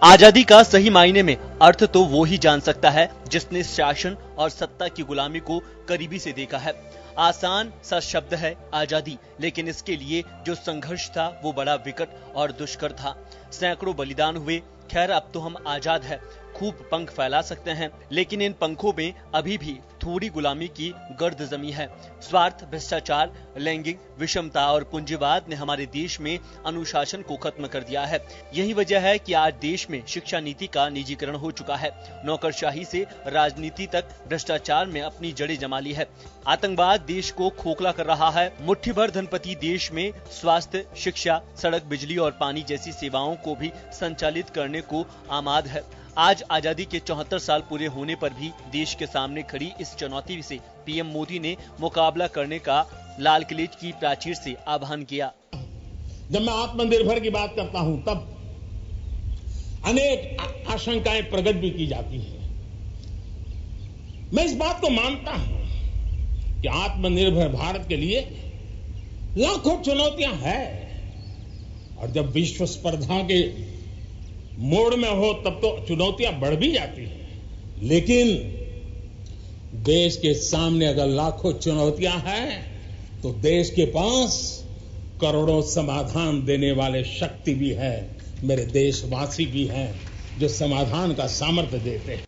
आजादी का सही मायने में अर्थ तो वो ही जान सकता है जिसने शासन और सत्ता की गुलामी को करीबी से देखा है। आसान सा शब्द है आजादी, लेकिन इसके लिए जो संघर्ष था वो बड़ा विकट और दुष्कर था। सैकड़ों बलिदान हुए। खैर, अब तो हम आजाद है, खूब पंख फैला सकते हैं, लेकिन इन पंखों में अभी भी थोड़ी गुलामी की गर्द जमी है। स्वार्थ, भ्रष्टाचार, लैंगिक विषमता और पूंजीवाद ने हमारे देश में अनुशासन को खत्म कर दिया है। यही वजह है कि आज देश में शिक्षा नीति का निजीकरण हो चुका है। नौकरशाही से राजनीति तक भ्रष्टाचार में अपनी जड़ें जमा ली है। आतंकवाद देश को खोखला कर रहा है। मुट्ठी भर धनपति देश में स्वास्थ्य, शिक्षा, सड़क, बिजली और पानी जैसी सेवाओं को भी संचालित करने को आमाद है। आज आजादी के 74 साल पूरे होने पर भी देश के सामने खड़ी इस चुनौती से पीएम मोदी ने मुकाबला करने का लाल किले की प्राचीर से आह्वान किया। जब मैं आत्मनिर्भर की बात करता हूं तब अनेक आशंकाएं प्रकट भी की जाती हैं। मैं इस बात को मानता हूं कि आत्मनिर्भर भारत के लिए लाखों चुनौतियां हैं, और जब विश्व स्पर्धा के मोड़ में हो तब तो चुनौतियां बढ़ भी जाती हैं। लेकिन देश के सामने अगर लाखों चुनौतियां हैं तो देश के पास करोड़ों समाधान देने वाले शक्ति भी है, मेरे देशवासी भी हैं जो समाधान का सामर्थ्य देते हैं।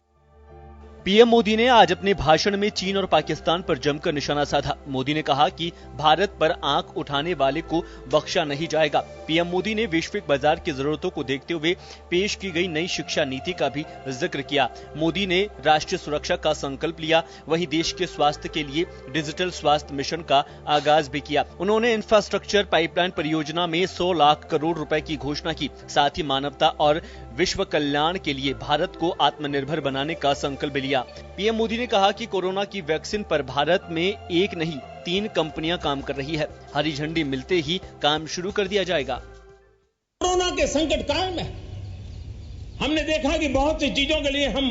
पीएम मोदी ने आज अपने भाषण में चीन और पाकिस्तान पर जमकर निशाना साधा। मोदी ने कहा कि भारत पर आंख उठाने वाले को बख्शा नहीं जाएगा। पीएम मोदी ने वैश्विक बाजार की जरूरतों को देखते हुए पेश की गई नई शिक्षा नीति का भी जिक्र किया। मोदी ने राष्ट्रीय सुरक्षा का संकल्प लिया, वहीं देश के स्वास्थ्य के लिए डिजिटल स्वास्थ्य मिशन का आगाज भी किया। उन्होंने इंफ्रास्ट्रक्चर पाइपलाइन परियोजना में 100 लाख करोड़ रुपए की घोषणा की। साथ ही मानवता और विश्व कल्याण के लिए भारत को आत्मनिर्भर बनाने का संकल्प लिया। पीएम मोदी ने कहा कि कोरोना की वैक्सीन पर भारत में एक नहीं 3 कंपनियां काम कर रही है। हरी झंडी मिलते ही काम शुरू कर दिया जाएगा। कोरोना के संकट काल में हमने देखा कि बहुत सी चीजों के लिए हम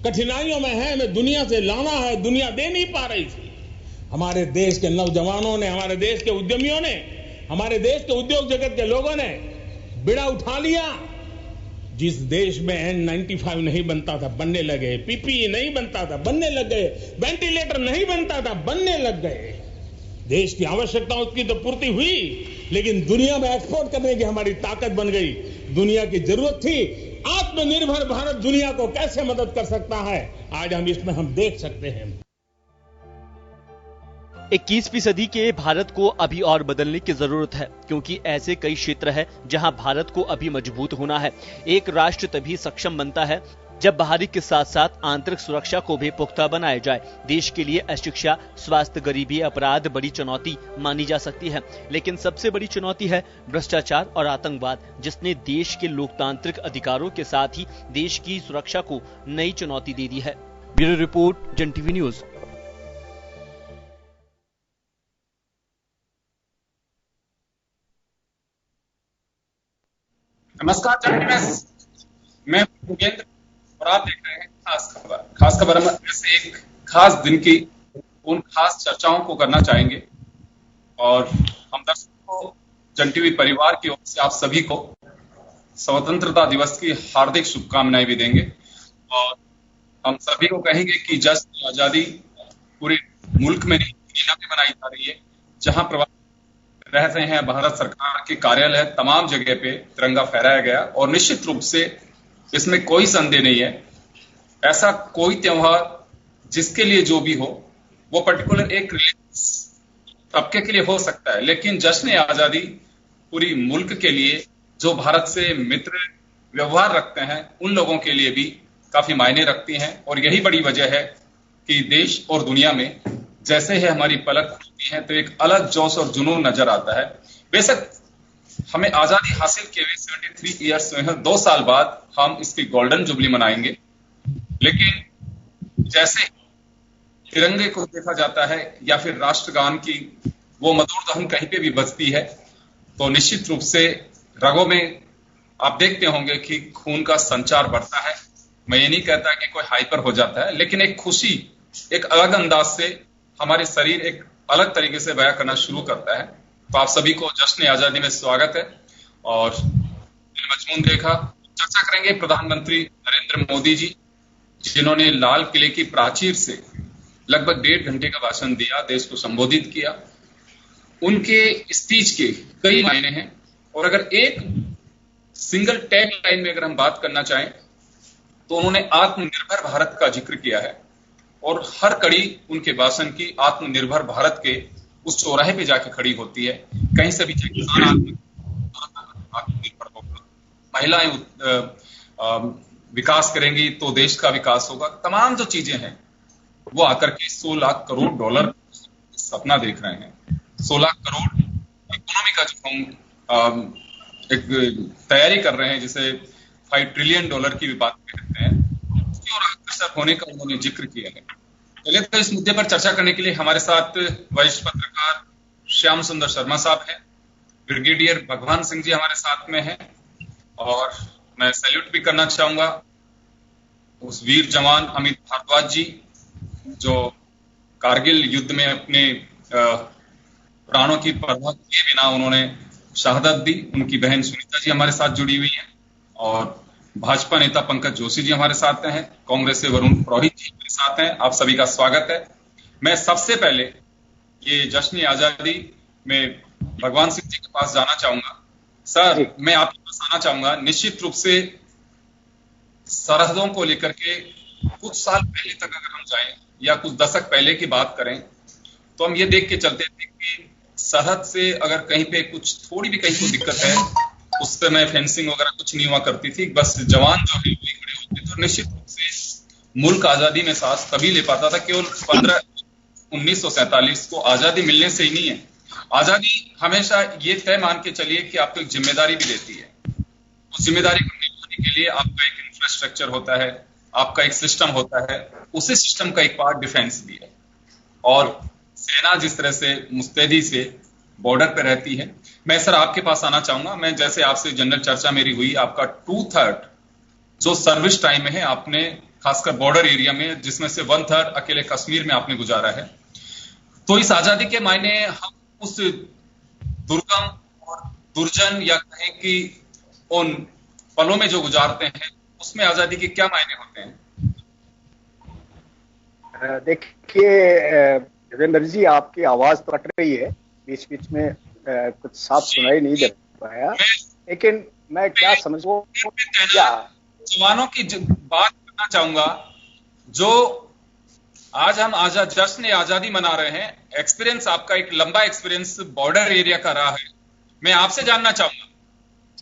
कठिनाइयों में हैं, हमें दुनिया से लाना है, दुनिया दे नहीं पा रही थी। हमारे देश के नौजवानों ने, हमारे देश के उद्यमियों ने, हमारे देश के उद्योग जगत के लोगों ने बिड़ा उठा लिया। जिस देश में N95 नहीं बनता था बनने लगे, पीपीई नहीं बनता था बनने लग गए, वेंटिलेटर नहीं बनता था बनने लग गए। देश की आवश्यकता उसकी तो पूर्ति हुई, लेकिन दुनिया में एक्सपोर्ट करने की हमारी ताकत बन गई। दुनिया की जरूरत थी आत्मनिर्भर भारत दुनिया को कैसे मदद कर सकता है, आज हम इसमें देख सकते हैं। 21वीं सदी के भारत को अभी और बदलने की जरूरत है, क्योंकि ऐसे कई क्षेत्र हैं जहां भारत को अभी मजबूत होना है। एक राष्ट्र तभी सक्षम बनता है जब बाहरी के साथ साथ आंतरिक सुरक्षा को भी पुख्ता बनाया जाए। देश के लिए अशिक्षा, स्वास्थ्य, गरीबी, अपराध बड़ी चुनौती मानी जा सकती है, लेकिन सबसे बड़ी चुनौती है भ्रष्टाचार और आतंकवाद, जिसने देश के लोकतांत्रिक अधिकारों के साथ ही देश की सुरक्षा को नई चुनौती दे दी है। ब्यूरो रिपोर्ट, जन टीवी न्यूज। नमस्कार मैं योगेंद्र और आप देख रहे हैं खास खबर हम ऐसे एक खास दिन की उन खास चर्चाओं को करना चाहेंगे, और हम दर्शकों को जन टीवी परिवार की ओर से आप सभी को स्वतंत्रता दिवस की हार्दिक शुभकामनाएं भी देंगे। और हम सभी को कहेंगे कि जश्न आजादी पूरे मुल्क में नहीं, दुनिया में मनाई जा रही है। जहां रह रहे हैं भारत सरकार के कार्यालय तमाम जगह पे तिरंगा फहराया गया, और निश्चित रूप से इसमें कोई संदेह नहीं है, ऐसा कोई त्योहार जिसके लिए जो भी हो वो पर्टिकुलर एक रिलीजियस तबके के लिए हो सकता है, लेकिन जश्न आजादी पूरी मुल्क के लिए जो भारत से मित्र व्यवहार रखते हैं उन लोगों के लिए भी काफी मायने रखती हैं। और यही बड़ी वजह है कि देश और दुनिया में जैसे ही हमारी पलक खुलती है तो एक अलग जोश और जुनून नजर आता है। बेशक हमें आजादी हासिल किए हुए 73 ईयर्स में है, 2 साल बाद हम इसकी गोल्डन जुबली मनाएंगे, लेकिन जैसे तिरंगे को देखा जाता है या फिर राष्ट्रगान की वो मधुर धुन कहीं पे भी बजती है तो निश्चित रूप से रगों में आप देखते होंगे कि खून का संचार बढ़ता है। मैं ये नहीं कहता कि कोई हाइपर हो जाता है, लेकिन एक खुशी एक अलग अंदाज से हमारे शरीर एक अलग तरीके से बयां करना शुरू करता है। तो आप सभी को जश्न आजादी में स्वागत है। और मजमून देखा चर्चा करेंगे प्रधानमंत्री नरेंद्र मोदी जी, जिन्होंने लाल किले की प्राचीर से लगभग 1.5 घंटे का भाषण दिया, देश को संबोधित किया। उनके स्पीच के कई मायने हैं और अगर एक सिंगल टैग लाइन में अगर हम बात करना चाहें तो उन्होंने आत्मनिर्भर भारत का जिक्र किया है और हर कड़ी उनके भाषण की आत्मनिर्भर भारत के उस चौराहे पे जाके खड़ी होती है। कहीं से भी किसान आत्मनिर्भर होगा, महिलाएं विकास करेंगी तो देश का विकास होगा। तमाम जो चीजें हैं वो आकर के $100 लाख करोड़ सपना देख रहे हैं। 100 लाख करोड़ इकोनॉमी का जो हम एक तैयारी कर रहे हैं, जिसे $5 ट्रिलियन की भी बात करते हैं, उसकी ओर अग्रसर होने का उन्होंने जिक्र किया है। पहले तो इस मुद्दे पर चर्चा करने के लिए हमारे साथ वरिष्ठ पत्रकार श्याम सुंदर शर्मा साहब हैं, ब्रिगेडियर भगवान सिंह जी हमारे साथ में हैं और मैं सैल्यूट भी करना चाहूंगा उस वीर जवान अमित भारद्वाज जी जो कारगिल युद्ध में अपने प्राणों की परवाह किए बिना उन्होंने शहादत दी। उनकी बहन सुनीता जी हमारे साथ जुड़ी हुई हैं और भाजपा नेता पंकज जोशी जी हमारे साथ हैं, कांग्रेस से वरुण पुरोहित जी हमारे साथ हैं। आप सभी का स्वागत है। मैं सबसे पहले ये जश्न आजादी में भगवान सिंह जी के पास जाना चाहूंगा। सर, मैं आपके पास आना चाहूंगा। निश्चित रूप से सरहदों को लेकर के कुछ साल पहले तक अगर हम जाएं या कुछ दशक पहले की बात करें तो हम ये देख के चलते थे कि सरहद से अगर कहीं पे कुछ थोड़ी भी कहीं को दिक्कत है, उस समय फेंसिंग वगैरह कुछ नहीं हुआ करती थी, बस जवान जो है वही खड़े होते थे और निश्चित रूप से मुल्क आजादी में सांस तभी ले पाता था। केवल 1947 को आजादी मिलने से ही नहीं है, आजादी हमेशा ये तय मान के चलिए कि आपको एक जिम्मेदारी भी देती है। उस जिम्मेदारी को निभाने के लिए आपका एक इंफ्रास्ट्रक्चर होता है, आपका एक सिस्टम होता है, उसी सिस्टम का एक पार्ट डिफेंस भी है। और सेना जिस तरह से मुस्तैदी से बॉर्डर पे रहती है, मैं सर आपके पास आना चाहूंगा। मैं जैसे आपसे जनरल चर्चा मेरी हुई, आपका 2/3 जो सर्विस टाइम है आपने खासकर बॉर्डर एरिया में, जिसमें से 1/3 अकेले कश्मीर में आपने गुजारा है, तो इस आजादी के मायने हम उस दुर्गम और दुर्जन या कहें कि उन पलों में जो गुजारते हैं उसमें आजादी के क्या मायने होते हैं? देखिए देवेंद्र जी, आपकी आवाज तो कट रही है, बीच बीच में कुछ साफ सुनाई नहीं दे पाया, लेकिन मैं क्या समझूं, क्या जवानों की बात करना चाहूंगा जो आज हम जश्न आजादी मना रहे हैं। एक्सपीरियंस आपका एक लंबा एक्सपीरियंस बॉर्डर एरिया का रहा है। मैं आपसे जानना चाहूंगा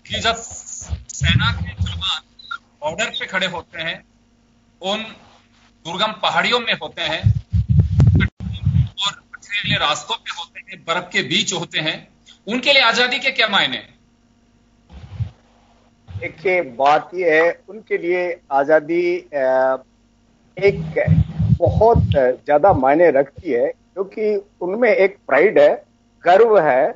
कि जब सेना के जवान बॉर्डर पे खड़े होते हैं, उन दुर्गम पहाड़ियों में होते हैं और पथरीले रास्तों पे होते हैं, बर्फ के बीच होते हैं, उनके लिए आजादी के क्या मायने हैं? देखिए, बात यह है, उनके लिए आजादी एक बहुत ज्यादा मायने रखती है, क्योंकि उनमें एक प्राइड है, गर्व है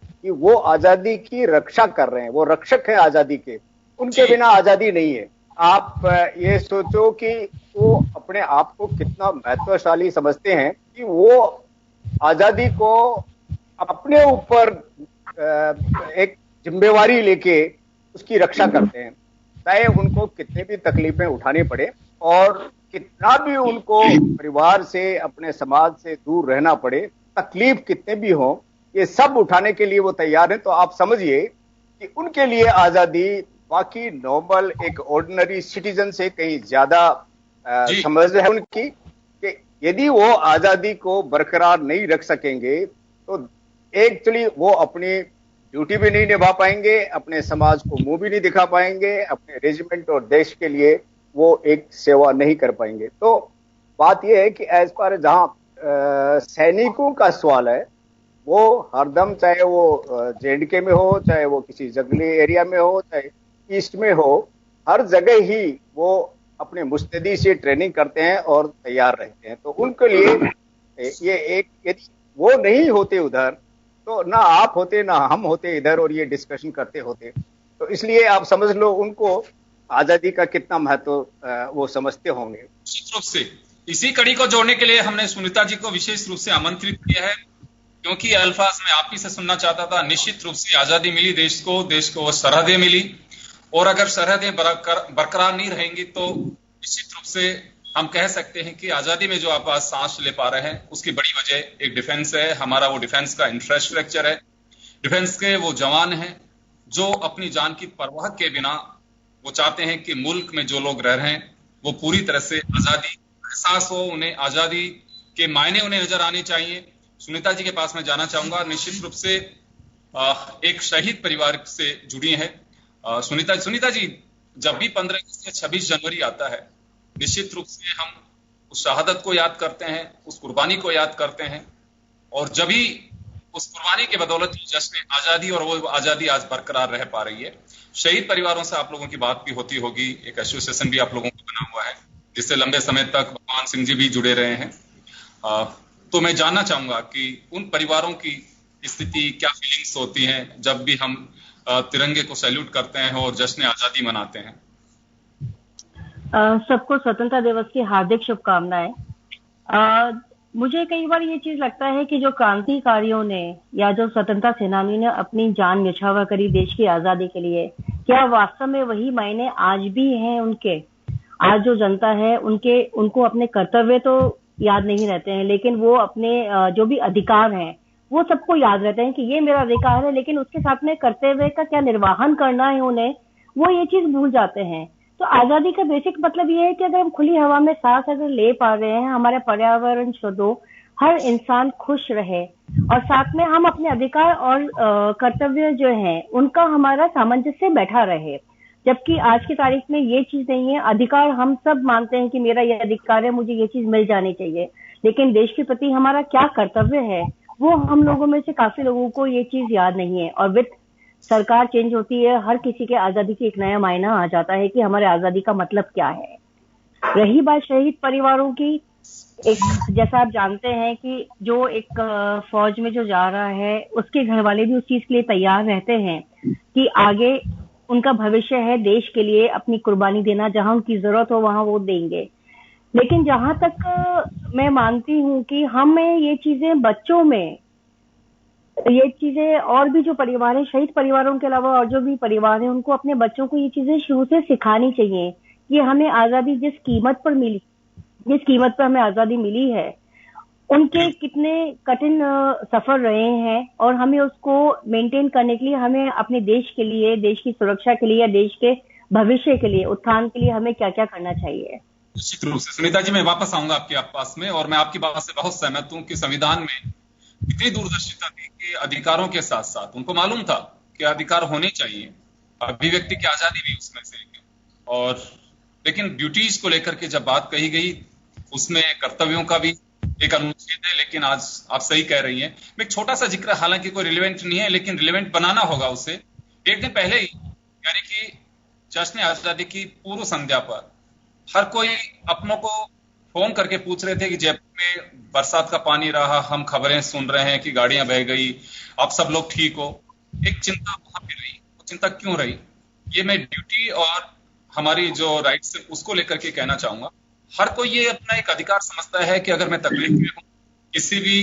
कि वो आजादी की रक्षा कर रहे हैं, वो रक्षक है आजादी के। उनके बिना आजादी नहीं है। आप ये सोचो कि वो अपने आप को कितना महत्वशाली समझते हैं कि वो आजादी को अपने ऊपर एक जिम्मेवारी लेके उसकी रक्षा करते हैं, चाहे उनको कितनी भी तकलीफें उठानी पड़े और कितना भी उनको परिवार से, अपने समाज से दूर रहना पड़े, तकलीफ कितने भी हो, ये सब उठाने के लिए वो तैयार हैं। तो आप समझिए कि उनके लिए आजादी बाकी नॉर्मल एक ऑर्डिनरी सिटीजन से कहीं ज्यादा समझ है उनकी, कि यदि वो आजादी को बरकरार नहीं रख सकेंगे तो एक्चुअली वो अपनी ड्यूटी भी नहीं निभा पाएंगे, अपने समाज को मुंह भी नहीं दिखा पाएंगे, अपने रेजिमेंट और देश के लिए वो एक सेवा नहीं कर पाएंगे। तो बात यह है कि एज पर जहां सैनिकों का सवाल है, वो हरदम, चाहे वो JNK में हो, चाहे वो किसी जंगली एरिया में हो, चाहे ईस्ट में हो, हर जगह ही वो अपने मुस्तैदी से ट्रेनिंग करते हैं और तैयार रहते हैं। तो उनके लिए ये एक, यदि वो नहीं होते उधर तो ना आप होते ना हम होते इधर और ये डिस्कशन करते होते। तो इसलिए आप समझ लो उनको आजादी का कितना महत्व वो समझते होंगे। निश्चित रूप से इसी कड़ी को जोड़ने के लिए हमने सुनीता जी को विशेष रूप से आमंत्रित किया है, क्योंकि अल्फाज में आप ही से सुनना चाहता था। निश्चित रूप से आजादी मिली देश को वो सरहदें मिली और अगर सरहदें बरकरार नहीं रहेंगी तो निश्चित रूप से हम कह सकते हैं कि आजादी में जो आप आज सांस ले पा रहे हैं उसकी बड़ी वजह एक डिफेंस है, हमारा वो डिफेंस का इंफ्रास्ट्रक्चर है, डिफेंस के वो जवान हैं जो अपनी जान की परवाह के बिना वो चाहते हैं कि मुल्क में जो लोग रह रहे हैं वो पूरी तरह से आजादी एहसास हो, उन्हें आजादी के मायने उन्हें नजर आने चाहिए। सुनीता जी के पास मैं जाना चाहूंगा, निश्चित रूप से एक शहीद परिवार से जुड़ी है सुनीता जी। जब भी 15 अगस्त या 26 जनवरी आता है निश्चित रूप से हम उस शहादत को याद करते हैं, उस कुर्बानी को याद करते हैं, और जब भी उस कुर्बानी के बदौलत जश्न आजादी और वो आजादी आज बरकरार रह पा रही है। शहीद परिवारों से आप लोगों की बात भी होती होगी, एक एसोसिएशन भी आप लोगों को बना हुआ है जिससे लंबे समय तक भगवान सिंह जी भी जुड़े रहे हैं। तो मैं जानना चाहूंगा कि उन परिवारों की स्थिति क्या फीलिंग्स होती हैं जब भी हम तिरंगे को सैल्यूट करते हैं और जश्न आजादी मनाते हैं। सबको स्वतंत्रता दिवस की हार्दिक शुभकामनाएं। मुझे कई बार ये चीज लगता है कि जो क्रांतिकारियों ने या जो स्वतंत्रता सेनानी ने अपनी जान न्यौछावर करी देश की आजादी के लिए, क्या वास्तव में वही मायने आज भी हैं उनके? आज जो जनता है उनको अपने कर्तव्य तो याद नहीं रहते हैं, लेकिन वो अपने जो भी अधिकार हैं वो सबको याद रहते हैं कि ये मेरा अधिकार है, लेकिन उसके साथ में कर्तव्य का क्या निर्वाहन करना है उन्हें, वो ये चीज भूल जाते हैं। तो आजादी का बेसिक मतलब ये है कि अगर हम खुली हवा में सांस अगर ले पा रहे हैं, हमारे पर्यावरण शुद्ध हो, हर इंसान खुश रहे और साथ में हम अपने अधिकार और कर्तव्य जो है उनका हमारा सामंजस्य बैठा रहे। जबकि आज की तारीख में ये चीज नहीं है। अधिकार हम सब मानते हैं कि मेरा ये अधिकार है, मुझे ये चीज मिल जानी चाहिए, लेकिन देश के प्रति हमारा क्या कर्तव्य है वो हम लोगों में से काफी लोगों को ये चीज याद नहीं है। और विद सरकार चेंज होती है, हर किसी के आजादी की एक नया मायना आ जाता है कि हमारे आजादी का मतलब क्या है। रही बात शहीद परिवारों की, एक जैसा आप जानते हैं कि जो एक फौज में जो जा रहा है उसके घर वाले भी उस चीज के लिए तैयार रहते हैं कि आगे उनका भविष्य है देश के लिए अपनी कुर्बानी देना, जहां उनकी जरूरत हो वहां वो देंगे। लेकिन जहां तक मैं मानती हूँ कि हमें ये चीजें बच्चों में, ये चीजें और भी जो परिवार है शहीद परिवारों के अलावा और जो भी परिवार है उनको अपने बच्चों को ये चीजें शुरू से सिखानी चाहिए कि हमें आजादी जिस कीमत पर हमें आजादी मिली है उनके कितने कठिन सफर रहे हैं और हमें उसको मेंटेन करने के लिए हमें अपने देश के लिए, देश की सुरक्षा के लिए या देश के भविष्य के लिए, उत्थान के लिए हमें क्या क्या करना चाहिए। निश्चित रूप से सुनीता जी, मैं वापस आऊंगा आपके पास में, और मैं आपकी बात से बहुत सहमत हूं कि संविधान में इतनी दूरदर्शिता थी कि अधिकारों के साथ साथ उनको मालूम था कि अधिकार होने चाहिए, अभिव्यक्ति की आजादी भी उसमें से, और लेकिन ड्यूटीज को लेकर के जब बात कही गई उसमें कर्तव्यों का भी एक अनुच्छेद है। लेकिन आज आप सही कह रही हैं, मैं एक छोटा सा जिक्र, हालांकि कोई रिलेवेंट नहीं है लेकिन रिलेवेंट बनाना होगा उसे। एक दिन पहले ही यानी कि जश्न आजादी की पूर्व संध्या पर हर कोई अपनों को फोन करके पूछ रहे थे कि जयपुर में बरसात का पानी रहा, हम खबरें सुन रहे हैं कि गाड़ियां बह गई, आप सब लोग ठीक हो। एक चिंता वहां पे रही, वो चिंता क्यों रही, ये मैं ड्यूटी और हमारी जो राइट्स है उसको लेकर के कहना चाहूंगा। हर कोई ये अपना एक अधिकार समझता है कि अगर मैं तकलीफ में हूँ, किसी भी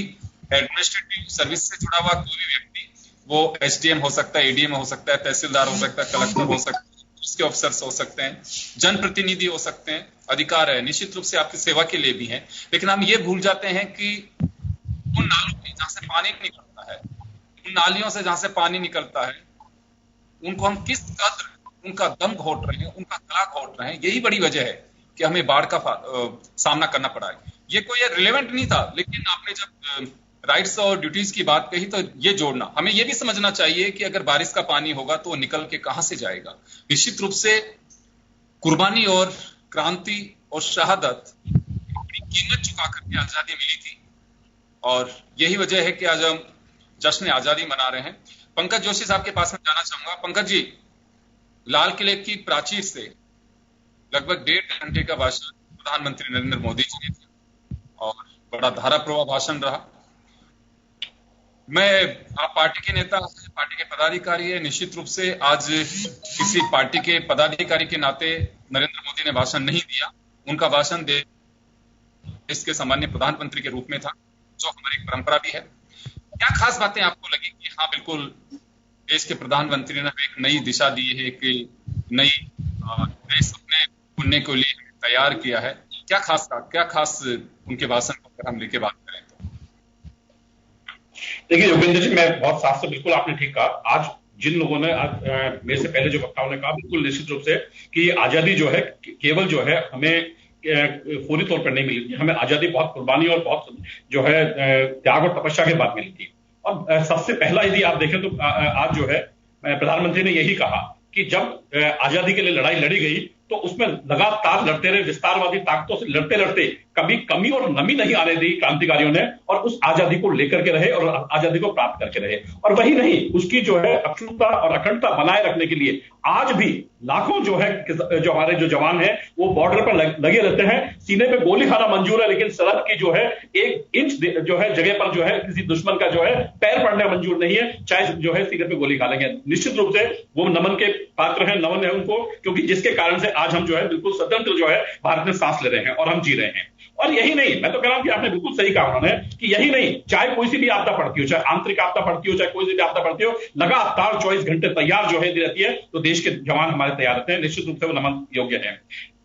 एडमिनिस्ट्रेटिव सर्विस से जुड़ा हुआ कोई भी व्यक्ति, वो एसडीएम हो सकता है, एडीएम हो सकता है, तहसीलदार हो सकता है, कलेक्टर हो सकता है, उसके ऑफिसर्स हो सकते हैं, जनप्रतिनिधि हो सकते हैं, अधिकार है निश्चित रूप से आपकी सेवा के लिए भी है। लेकिन हम ये भूल जाते हैं कि उन नालों में जहां से पानी निकलता है, उन नालियों से जहां से पानी निकलता है, उनको हम किस कदर उनका दम घोट रहे हैं, उनका गला घोट रहे हैं। यही बड़ी वजह है कि हमें बाढ़ का सामना करना पड़ा है। ये कोई रिलेवेंट नहीं था, लेकिन आपने जब राइट्स और ड्यूटीज की बात कही तो ये जोड़ना, हमें ये भी समझना चाहिए कि अगर बारिश का पानी होगा तो वो निकल के कहां से जाएगा। निश्चित रूप से कुर्बानी और क्रांति और शहादत बड़ी कीमत चुका करके आजादी मिली थी, और यही वजह है कि आज हम जश्न आजादी मना रहे हैं। पंकज जोशी साहब के पास में जाना चाहूंगा। पंकज जी, लाल किले की प्राचीर से लगभग 1.5 घंटे का भाषण प्रधानमंत्री नरेंद्र मोदी जी ने दिया और बड़ा धाराप्रवाह भाषण रहा। आप पार्टी के नेता, पार्टी के पदाधिकारी है, निश्चित रूप से आज किसी पार्टी के पदाधिकारी के नाते नरेंद्र मोदी ने भाषण नहीं दिया। उनका भाषण देश के सामान्य प्रधानमंत्री के रूप में था, जो हमारी परंपरा भी है। क्या खास बातें आपको लगी कि हाँ बिल्कुल देश के प्रधानमंत्री ने एक नई दिशा दी है, एक नए सपने बुनने के लिए तैयार किया है। क्या खास उनके भाषण को अगर हम लेके बात करें तो? देखिए योगेंद्र जी, मैं बहुत साफ से, बिल्कुल आपने ठीक कहा। आज जिन लोगों ने मेरे से पहले जो वक्ताओं ने कहा, बिल्कुल निश्चित रूप से कि आजादी जो है केवल जो है हमें फौरी तौर पर नहीं मिली थी, हमें आजादी बहुत कुर्बानी और बहुत जो है त्याग और तपस्या के बाद मिली थी। और सबसे पहला यदि आप देखें तो आज जो है प्रधानमंत्री ने यही कहा कि जब आजादी के लिए लड़ाई लड़ी गई तो उसमें लगातार लड़ते रहे, विस्तारवादी ताकतों से लड़ते लड़ते कभी कमी और नमी नहीं आने दी क्रांतिकारियों ने, और उस आजादी को लेकर के रहे और आजादी को प्राप्त करके रहे। और वही नहीं, उसकी जो है अखंडता और अखंडता बनाए रखने के लिए आज भी लाखों जो है जो हमारे जो जवान हैं वो बॉर्डर पर लगे रहते हैं। सीने पे गोली खाना मंजूर है, लेकिन सरहद की जो है 1 इंच जो है जगह पर जो है किसी दुश्मन का जो है पैर पड़ना मंजूर नहीं है, चाहे जो है सीने पे गोली खा लेंगे। निश्चित रूप से वो नमन के पात्र हैं, नमन है उनको, क्योंकि जिसके कारण से आज हम जो है बिल्कुल स्वतंत्र जो है भारत में सांस ले रहे हैं और हम जी रहे हैं। और यही नहीं, मैं तो कह रहा हूं कि आपने बिल्कुल सही कहा उन्होंने कि यही नहीं, चाहे कोई सी भी आपदा पड़ती हो, चाहे आंतरिक आपदा पड़ती हो, चाहे कोई सी भी आपदा पड़ती हो, लगातार 24 घंटे तैयार जो है रहती है, तो देश के जवान हमारे तैयार रहते हैं। निश्चित रूप से वो नमन योग्य है।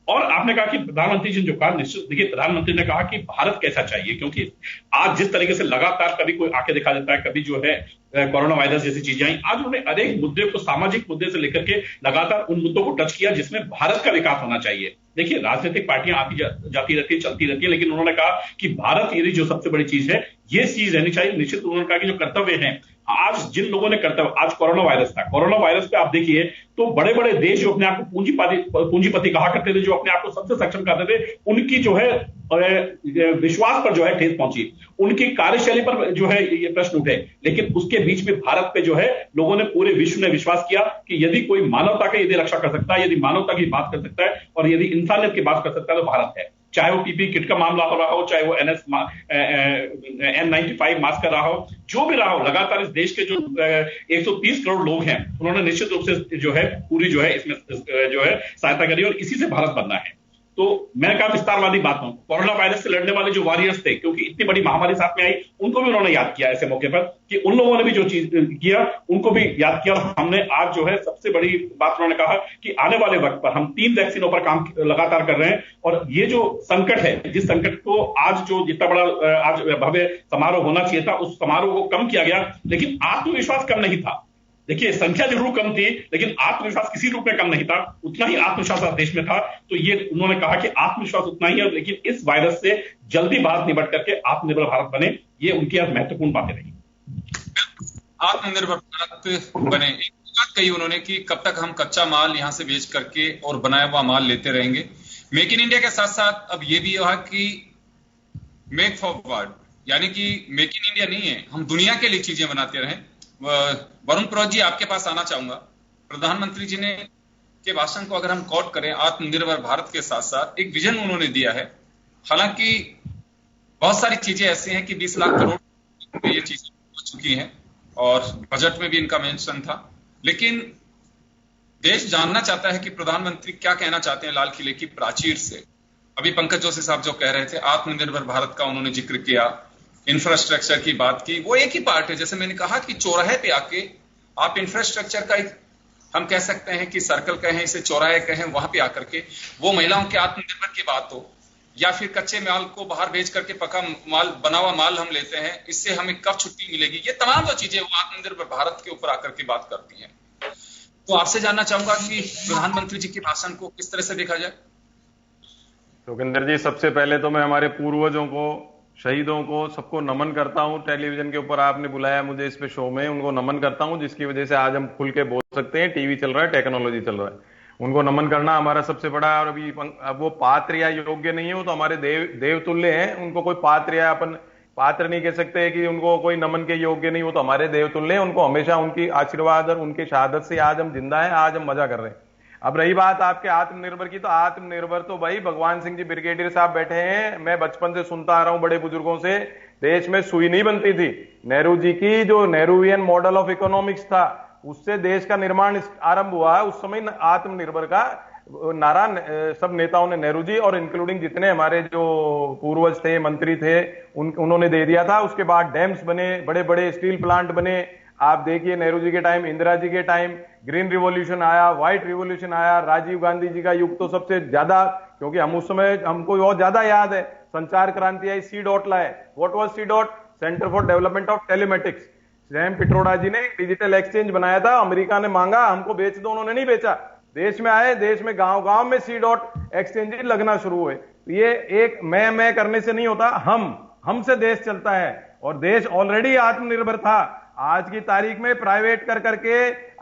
और आपने कहा कि प्रधानमंत्री जी ने जो कहा, निश्चित देखिए प्रधानमंत्री ने कहा कि भारत कैसा चाहिए, क्योंकि आज जिस तरीके से लगातार कभी कोई आके दिखा देता है, कभी जो है कोरोना वायरस जैसी चीजें आई, आज उन्होंने अनेक मुद्दे को सामाजिक मुद्दे से लेकर के लगातार उन मुद्दों को टच किया जिसमें भारत का विकास होना चाहिए। देखिए राजनीतिक पार्टियां आती जाती रहती है, चलती रहती है, लेकिन उन्होंने कहा कि भारत यदि जो सबसे बड़ी चीज है, ये चीज रहनी चाहिए। निश्चित उन्होंने कहा कि जो कर्तव्य है, आज जिन लोगों ने कर्तव्य, आज कोरोना वायरस था, कोरोना वायरस पे आप देखिए तो बड़े बड़े देश जो अपने आप को पूंजीपति कहा करते थे, जो अपने आप को सबसे सक्षम कहते थे, उनकी जो है विश्वास पर जो है ठेस पहुंची, उनकी कार्यशैली पर जो है ये प्रश्न उठे। लेकिन उसके बीच में भारत पे जो है लोगों ने, पूरे विश्व ने विश्वास किया कि यदि कोई मानवता की यदि रक्षा कर सकता है, यदि मानवता की बात कर सकता है और यदि इंसानियत की बात कर सकता है तो भारत है। चाहे वो पीपी किट का मामला हो रहा हो, चाहे वो N95 मास्क का रहा हो, जो भी रहा हो, लगातार इस देश के जो 130 करोड़ लोग हैं, उन्होंने निश्चित रूप से जो है पूरी जो है इसमें जो है सहायता करी, और इसी से भारत बनना है। तो मैंने कहा विस्तारवादी बात में, कोरोना वायरस से लड़ने वाले जो वॉरियर्स थे, क्योंकि इतनी बड़ी महामारी साथ में आई, उनको भी उन्होंने याद किया ऐसे मौके पर कि उन लोगों ने भी जो चीज किया उनको भी याद किया। और हमने आज जो है सबसे बड़ी बात उन्होंने कहा कि आने वाले वक्त पर हम 3 वैक्सीनों पर काम लगातार कर रहे हैं, और ये जो संकट है, जिस संकट को आज जो जितना बड़ा आज भव्य समारोह होना चाहिए था, उस समारोह को कम किया गया, लेकिन आत्मविश्वास कम नहीं था। देखिए संख्या जरूर कम थी, लेकिन आत्मविश्वास किसी रूप में कम नहीं था, उतना ही आत्मविश्वास देश में था। तो ये उन्होंने कहा कि आत्मविश्वास उतना ही है, लेकिन इस वायरस से जल्दी भारत निपट करके आत्मनिर्भर भारत बने, ये उनकी आज महत्वपूर्ण बातें रही। आत्मनिर्भर भारत बने, एक बात कही उन्होंने कि कब तक हम कच्चा माल यहां से बेच करके और बनाया हुआ माल लेते रहेंगे। मेक इन इंडिया के साथ साथ अब ये भी हुआ कि मेक फॉरवर्ड, यानी कि मेक इन इंडिया नहीं है, हम दुनिया के लिए चीजें बनाते रहें। वरुण पुरोहित जी, आपके पास आना चाहूंगा। प्रधानमंत्री जी ने के भाषण को अगर हम कोट करें, आत्मनिर्भर भारत के साथ साथ एक विजन उन्होंने दिया है। हालांकि बहुत सारी चीजें ऐसी हैं कि 20 लाख करोड़ पे ये चीजें हो चुकी हैं और बजट में भी इनका मेंशन था, लेकिन देश जानना चाहता है कि प्रधानमंत्री क्या कहना चाहते हैं लाल किले की प्राचीर से। अभी पंकज जोशी साहब जो कह रहे थे, आत्मनिर्भर भारत का उन्होंने जिक्र किया, इंफ्रास्ट्रक्चर की बात की, वो एक ही पार्ट है। जैसे मैंने कहा कि चौराहे पे आके आप इंफ्रास्ट्रक्चर का हम कह सकते हैं कि सर्कल कहें, इसे चौराहे कहें, वहां पे आकर के वो महिलाओं के आत्मनिर्भर की बात हो, या फिर कच्चे माल को बाहर बेच करके पका माल, बना हुआ माल हम लेते हैं, इससे हमें कब छुट्टी मिलेगी, ये तमाम जो चीजें वो आत्मनिर्भर भारत के ऊपर आकर के बात करती हैं। तो आपसे जानना चाहूंगा कि प्रधानमंत्री जी के भाषण को किस तरह से देखा जाए। योगेंद्र जी, सबसे पहले तो मैं हमारे पूर्वजों को, शहीदों को, सबको नमन करता हूं। टेलीविजन के ऊपर आपने बुलाया मुझे इस पे शो में, उनको नमन करता हूं, जिसकी वजह से आज हम खुल के बोल सकते हैं। टीवी चल रहा है, टेक्नोलॉजी चल रहा है, उनको नमन करना हमारा सबसे बड़ा। और अभी अब वो पात्र या योग्य नहीं है, वो तो हमारे देव तुल्य हैं, उनको कोई पात्र या अपन पात्र नहीं कह सकते कि उनको कोई नमन के योग्य नहीं, वो तो हमारे देव तुल्य हैं। उनको हमेशा उनकी आशीर्वाद और उनके शहादत से आज हम जिंदा हैं, आज हम मजा कर रहे हैं। अब रही बात आपके आत्मनिर्भर की, तो आत्मनिर्भर तो भाई भगवान सिंह जी ब्रिगेडियर साहब बैठे हैं। मैं बचपन से सुनता आ रहा हूं बड़े बुजुर्गों से, देश में सुई नहीं बनती थी। नेहरू जी की जो नेहरूवियन मॉडल ऑफ इकोनॉमिक्स था, उससे देश का निर्माण आरंभ हुआ। उस समय आत्मनिर्भर का नारा सब नेताओं ने, नेहरू जी और इंक्लूडिंग जितने हमारे जो पूर्वज थे, मंत्री थे, उन्होंने दे दिया था। उसके बाद डैम्स बने, बड़े बड़े स्टील प्लांट बने, आप देखिए नेहरू जी के टाइम, इंदिरा जी के टाइम ग्रीन रिवॉल्यूशन आया, व्हाइट रिवॉल्यूशन आया, राजीव गांधी जी का युग तो सबसे ज्यादा, क्योंकि हम उस समय हमको बहुत ज्यादा याद है, संचार क्रांति आई, सी डॉट लाए। What was C dot? Centre for Development of Telematics. Sam Pitroda ji ने डिजिटल एक्सचेंज बनाया था, अमेरिका ने मांगा, हमको बेच दो, उन्होंने नहीं बेचा। देश में आए, देश में गांव गांव में सी डॉट एक्सचेंज लगना शुरू हुए। ये एक मैं करने से नहीं होता, हमसे देश चलता है, और देश ऑलरेडी आत्मनिर्भर था। आज की तारीख में प्राइवेट कर करके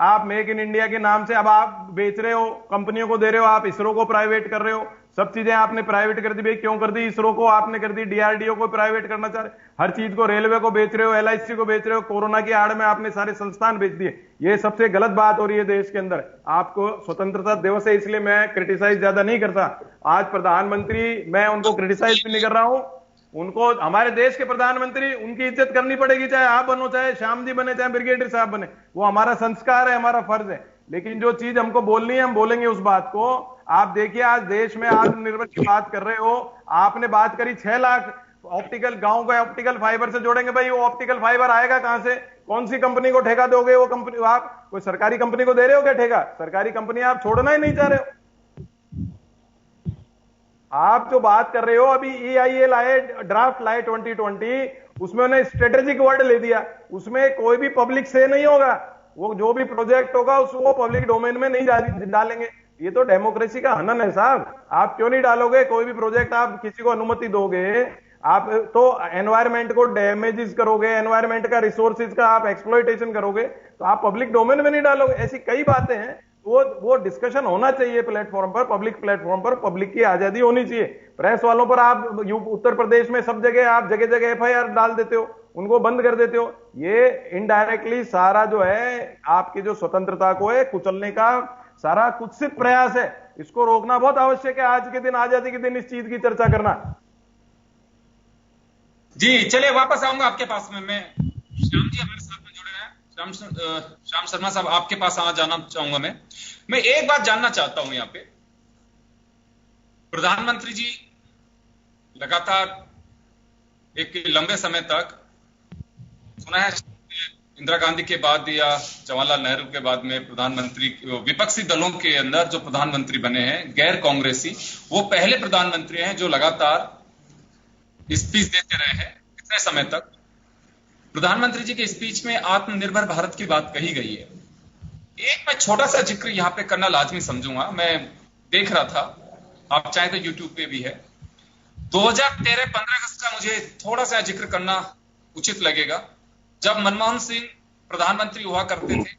आप मेक इन इंडिया के नाम से अब आप बेच रहे हो, कंपनियों को दे रहे हो, आप इसरो को प्राइवेट कर रहे हो, सब चीजें आपने प्राइवेट कर दी। भाई क्यों कर दी? इसरो को आपने कर दी, डीआरडीओ को प्राइवेट करना चाह रहे, हर चीज को, रेलवे को बेच रहे हो, एलआईसी को बेच रहे हो, कोरोना की आड़ में आपने सारे संस्थान बेच दिए। ये सबसे गलत बात हो रही है देश के अंदर। आपको स्वतंत्रता दिवस है इसलिए मैं क्रिटिसाइज ज्यादा नहीं करता। आज प्रधानमंत्री, मैं उनको क्रिटिसाइज भी नहीं कर रहा हूं, उनको, हमारे देश के प्रधानमंत्री, उनकी इज्जत करनी पड़ेगी, चाहे आप बनो, चाहे श्याम जी बने, चाहे ब्रिगेडियर साहब बने, वो हमारा संस्कार है, हमारा फर्ज है। लेकिन जो चीज हमको बोलनी है हम बोलेंगे उस बात को। आप देखिए आज देश में आत्मनिर्भर की बात कर रहे हो, आपने बात करी 6 लाख ऑप्टिकल, गांव को ऑप्टिकल फाइबर से जोड़ेंगे। भाई वो ऑप्टिकल फाइबर आएगा कहां से? कौन सी कंपनी को ठेका दोगे? वो कंपनी आप कोई सरकारी कंपनी को दे रहे हो क्या ठेका? सरकारी कंपनी आप छोड़ना ही नहीं चाह रहे हो। आप जो बात कर रहे हो, अभी EIA लाए, ड्राफ्ट लाए 2020, उसमें उन्हें स्ट्रेटेजिक वर्ड ले दिया, उसमें कोई भी पब्लिक से नहीं होगा, वो जो भी प्रोजेक्ट होगा उसको पब्लिक डोमेन में नहीं डालेंगे। ये तो डेमोक्रेसी का हनन है साहब। आप क्यों नहीं डालोगे? कोई भी प्रोजेक्ट आप किसी को अनुमति दोगे, आप तो एनवायरमेंट को डैमेजेस करोगे, एनवायरमेंट का, रिसोर्सेज का आप एक्सप्लॉइटेशन करोगे, तो आप पब्लिक डोमेन में नहीं डालोगे। ऐसी कई बातें हैं, वो डिस्कशन होना चाहिए प्लेटफॉर्म पर, पब्लिक प्लेटफॉर्म पर, पब्लिक की आजादी होनी चाहिए। प्रेस वालों पर आप उत्तर प्रदेश में सब जगह आप जगह जगह FIR डाल देते हो, उनको बंद कर देते हो। ये इनडायरेक्टली सारा जो है आपकी जो स्वतंत्रता को है कुचलने का सारा कुत्सित प्रयास है। इसको रोकना बहुत आवश्यक है। आज के दिन, आजादी के दिन, इस चीज की चर्चा करना। जी चलिए वापस आऊंगा आपके पास में। मैं श्याम जी हमारे साथ में जुड़े हैं, श्याम शर्मा साहब आपके पास जाना चाहूंगा। मैं एक बात जानना चाहता हूं यहाँ पे, प्रधानमंत्री जी लगातार एक लंबे समय तक सुना है, इंदिरा गांधी के बाद या जवाहरलाल नेहरू के बाद में प्रधानमंत्री, विपक्षी दलों के अंदर जो प्रधानमंत्री बने हैं गैर कांग्रेसी, वो पहले प्रधानमंत्री हैं जो लगातार स्पीच देते रहे हैं इतने समय तक। प्रधानमंत्री जी के स्पीच में आत्मनिर्भर भारत की बात कही गई है। एक मैं छोटा सा जिक्र यहां पे करना लाजमी समझूंगा। मैं देख रहा था, आप चाहे तो यूट्यूब पे भी है, 2013 15 अगस्त का मुझे थोड़ा सा जिक्र करना उचित लगेगा, जब मनमोहन सिंह प्रधानमंत्री हुआ करते थे,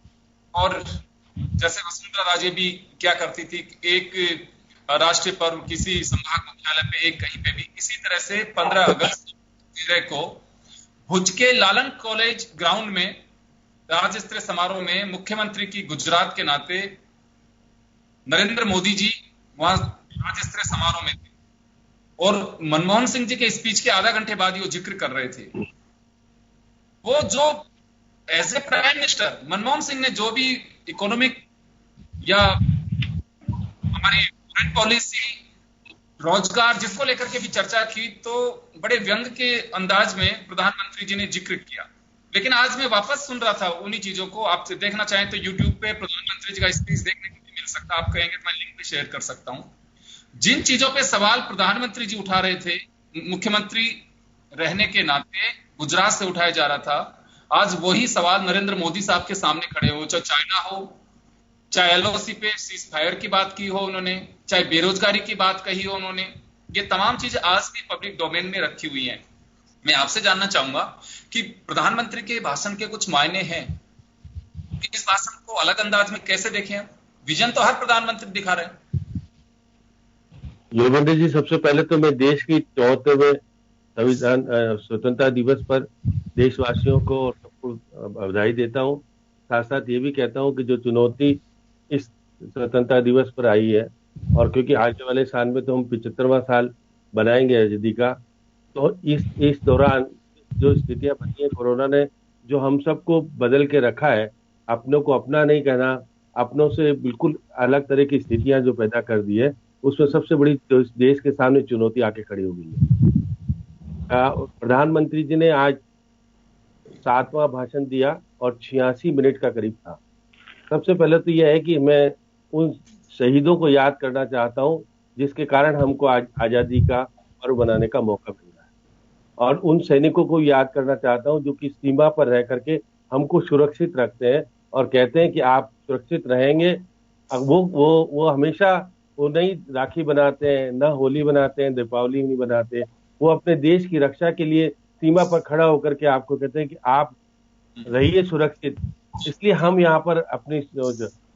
और जैसे वसुंधरा राजे भी क्या करती थी, एक राष्ट्रीय पर्व किसी संभाग मुख्यालय पे, एक कहीं पे भी, इसी तरह से 15 अगस्त को भुज के लालन कॉलेज ग्राउंड में राज्य स्तरीय समारोह में मुख्यमंत्री की गुजरात के नाते नरेंद्र मोदी जी वहां राज्य स्तरीय समारोह में थे, और मनमोहन सिंह जी के स्पीच के आधा घंटे बाद ही वो जिक्र कर रहे थे। वो जो as a prime minister Manmohan Singh ने जो भी इकोनॉमिक या हमारी फॉरेन पॉलिसी, रोजगार, जिसको लेकर के भी चर्चा की, तो बड़े व्यंग के अंदाज में प्रधानमंत्री जी ने जिक्र किया। लेकिन आज मैं वापस सुन रहा था उन्हीं चीजों को। आप देखना चाहें तो यूट्यूब पे प्रधानमंत्री जी का स्पीच देखने को भी मिल सकता है, आप कहेंगे तो मैं लिंक भी शेयर कर सकता हूं। जिन चीजों पे सवाल प्रधानमंत्री जी उठा रहे थे, मुख्यमंत्री रहने के नाते गुजरात से उठाया जा रहा था, आज वही सवाल नरेंद्र मोदी साहब के सामने खड़े हो, चाहे चाइना हो, चाहे LOC पे सीज फायर की बात की हो उन्होंने, चाहे बेरोजगारी की बात कही हो उन्होंने, ये तमाम चीजें आज भी पब्लिक डोमेन में रखी हुई हैं। मैं आपसे जानना चाहूंगा कि प्रधानमंत्री के भाषण के कुछ मायने हैं, इस भाषण को अलग अंदाज में कैसे देखें? विजन तो हर प्रधानमंत्री दिखा रहे हैं। योगेंद्र जी, सबसे पहले तो मैं देश की 74वें संविधान स्वतंत्रता दिवस पर देशवासियों को सबको बधाई देता हूं। साथ साथ ये भी कहता हूं कि जो चुनौती इस स्वतंत्रता दिवस पर आई है, और क्योंकि आने वाले साल में तो हम 75वां साल बनाएंगे आजादी का, तो इस दौरान जो स्थितियां बनी है, कोरोना ने जो हम सबको बदल के रखा है, अपनों को अपना नहीं कहना, अपनों से बिल्कुल अलग तरह की स्थितियां जो पैदा कर दी है, उसमें सबसे बड़ी देश के सामने चुनौती आके खड़ी हो गई है। प्रधानमंत्री जी ने आज 7वां भाषण दिया और 86 मिनट का करीब था। सबसे पहले तो यह है कि मैं उन शहीदों को याद करना चाहता हूं जिसके कारण हमको आज आजादी का पर्व बनाने का मौका मिल रहा है, और उन सैनिकों को याद करना चाहता हूं जो कि सीमा पर रह करके हमको सुरक्षित रखते हैं और कहते हैं कि आप सुरक्षित रहेंगे। वो हमेशा वो नहीं राखी बनाते हैं, न होली बनाते हैं, दीपावली नहीं बनाते, वो अपने देश की रक्षा के लिए सीमा पर खड़ा होकर के आपको कहते हैं कि आप रहिए सुरक्षित। इसलिए हम यहाँ पर अपनी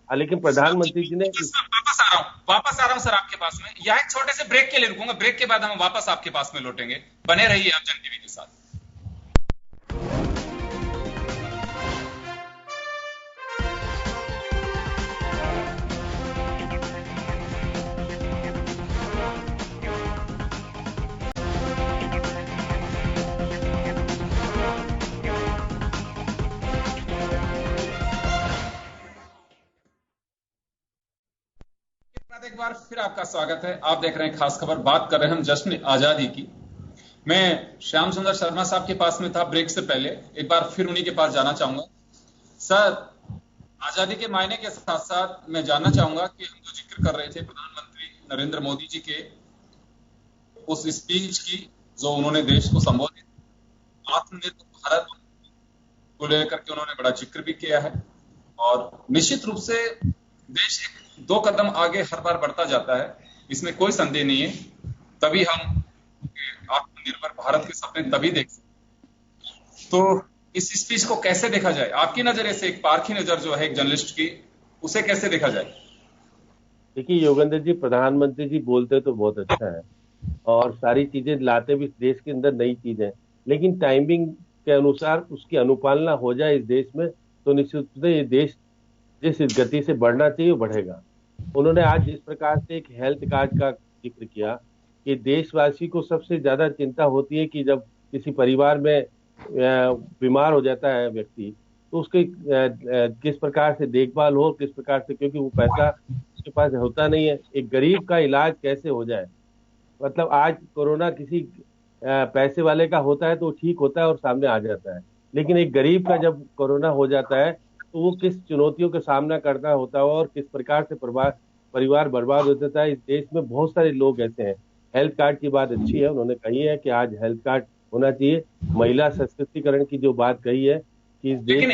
लेकिन प्रधानमंत्री जी ने वापस आ रहा हूँ सर आपके पास में। यहाँ एक छोटे से ब्रेक के लिए रुकूंगा, ब्रेक के बाद हम वापस आपके पास में लौटेंगे। बने रहिए आप जन टीवी के साथ। एक बार फिर आपका स्वागत है। आप देख रहे हैं खास खबर। बात कर रहे हैं हम जश्न आजादी की। मैं श्याम सुंदर शर्मा साहब के पास में था ब्रेक से पहले, एक बार फिर उन्हीं के पास जाना चाहूंगा। सर, आजादी के मायने के साथ साथ मैं जानना चाहूंगा कि हम जो जिक्र कर रहे थे प्रधानमंत्री नरेंद्र मोदी जी के उस स्पीच की जो उन्होंने देश को संबोधित आत्मनिर्भर भारत को लेकर के उन्होंने बड़ा जिक्र भी किया है, और निश्चित रूप से देश एक 2 कदम आगे हर बार बढ़ता जाता है, इसमें कोई संदेह नहीं है। तभी हम आत्मनिर्भर भारत के सपने तभी देख सकते। तो इस स्पीच को कैसे देखा जाए आपकी नजर से, एक पारखी नजर जो है एक जर्नलिस्ट की, उसे कैसे देखा जाए? देखिए योगेंद्र जी, प्रधानमंत्री जी बोलते तो बहुत अच्छा है और सारी चीजें लाते भी देश के अंदर नई चीजें, लेकिन टाइमिंग के अनुसार उसकी अनुपालना हो जाए इस देश में तो निश्चित रूप से ये देश जिस गति से बढ़ना चाहिए वो बढ़ेगा। उन्होंने आज जिस प्रकार से एक हेल्थ कार्ड का जिक्र किया कि देशवासी को सबसे ज्यादा चिंता होती है कि जब किसी परिवार में बीमार हो जाता है व्यक्ति तो उसके किस प्रकार से देखभाल हो, किस प्रकार से, क्योंकि वो पैसा उसके पास होता नहीं है। एक गरीब का इलाज कैसे हो जाए, मतलब आज कोरोना किसी पैसे वाले का होता है तो ठीक होता है और सामने आ जाता है, लेकिन एक गरीब का जब कोरोना हो जाता है तो वो किस चुनौतियों का सामना करना होता है और किस प्रकार से परिवार बर्बाद हो जाता है। इस देश में बहुत सारे लोग ऐसे हैं। हेल्थ कार्ड की बात अच्छी है, उन्होंने कही है कि आज हेल्थ कार्ड होना चाहिए। महिला सशक्तिकरण की जो बात कही है कि इस देश में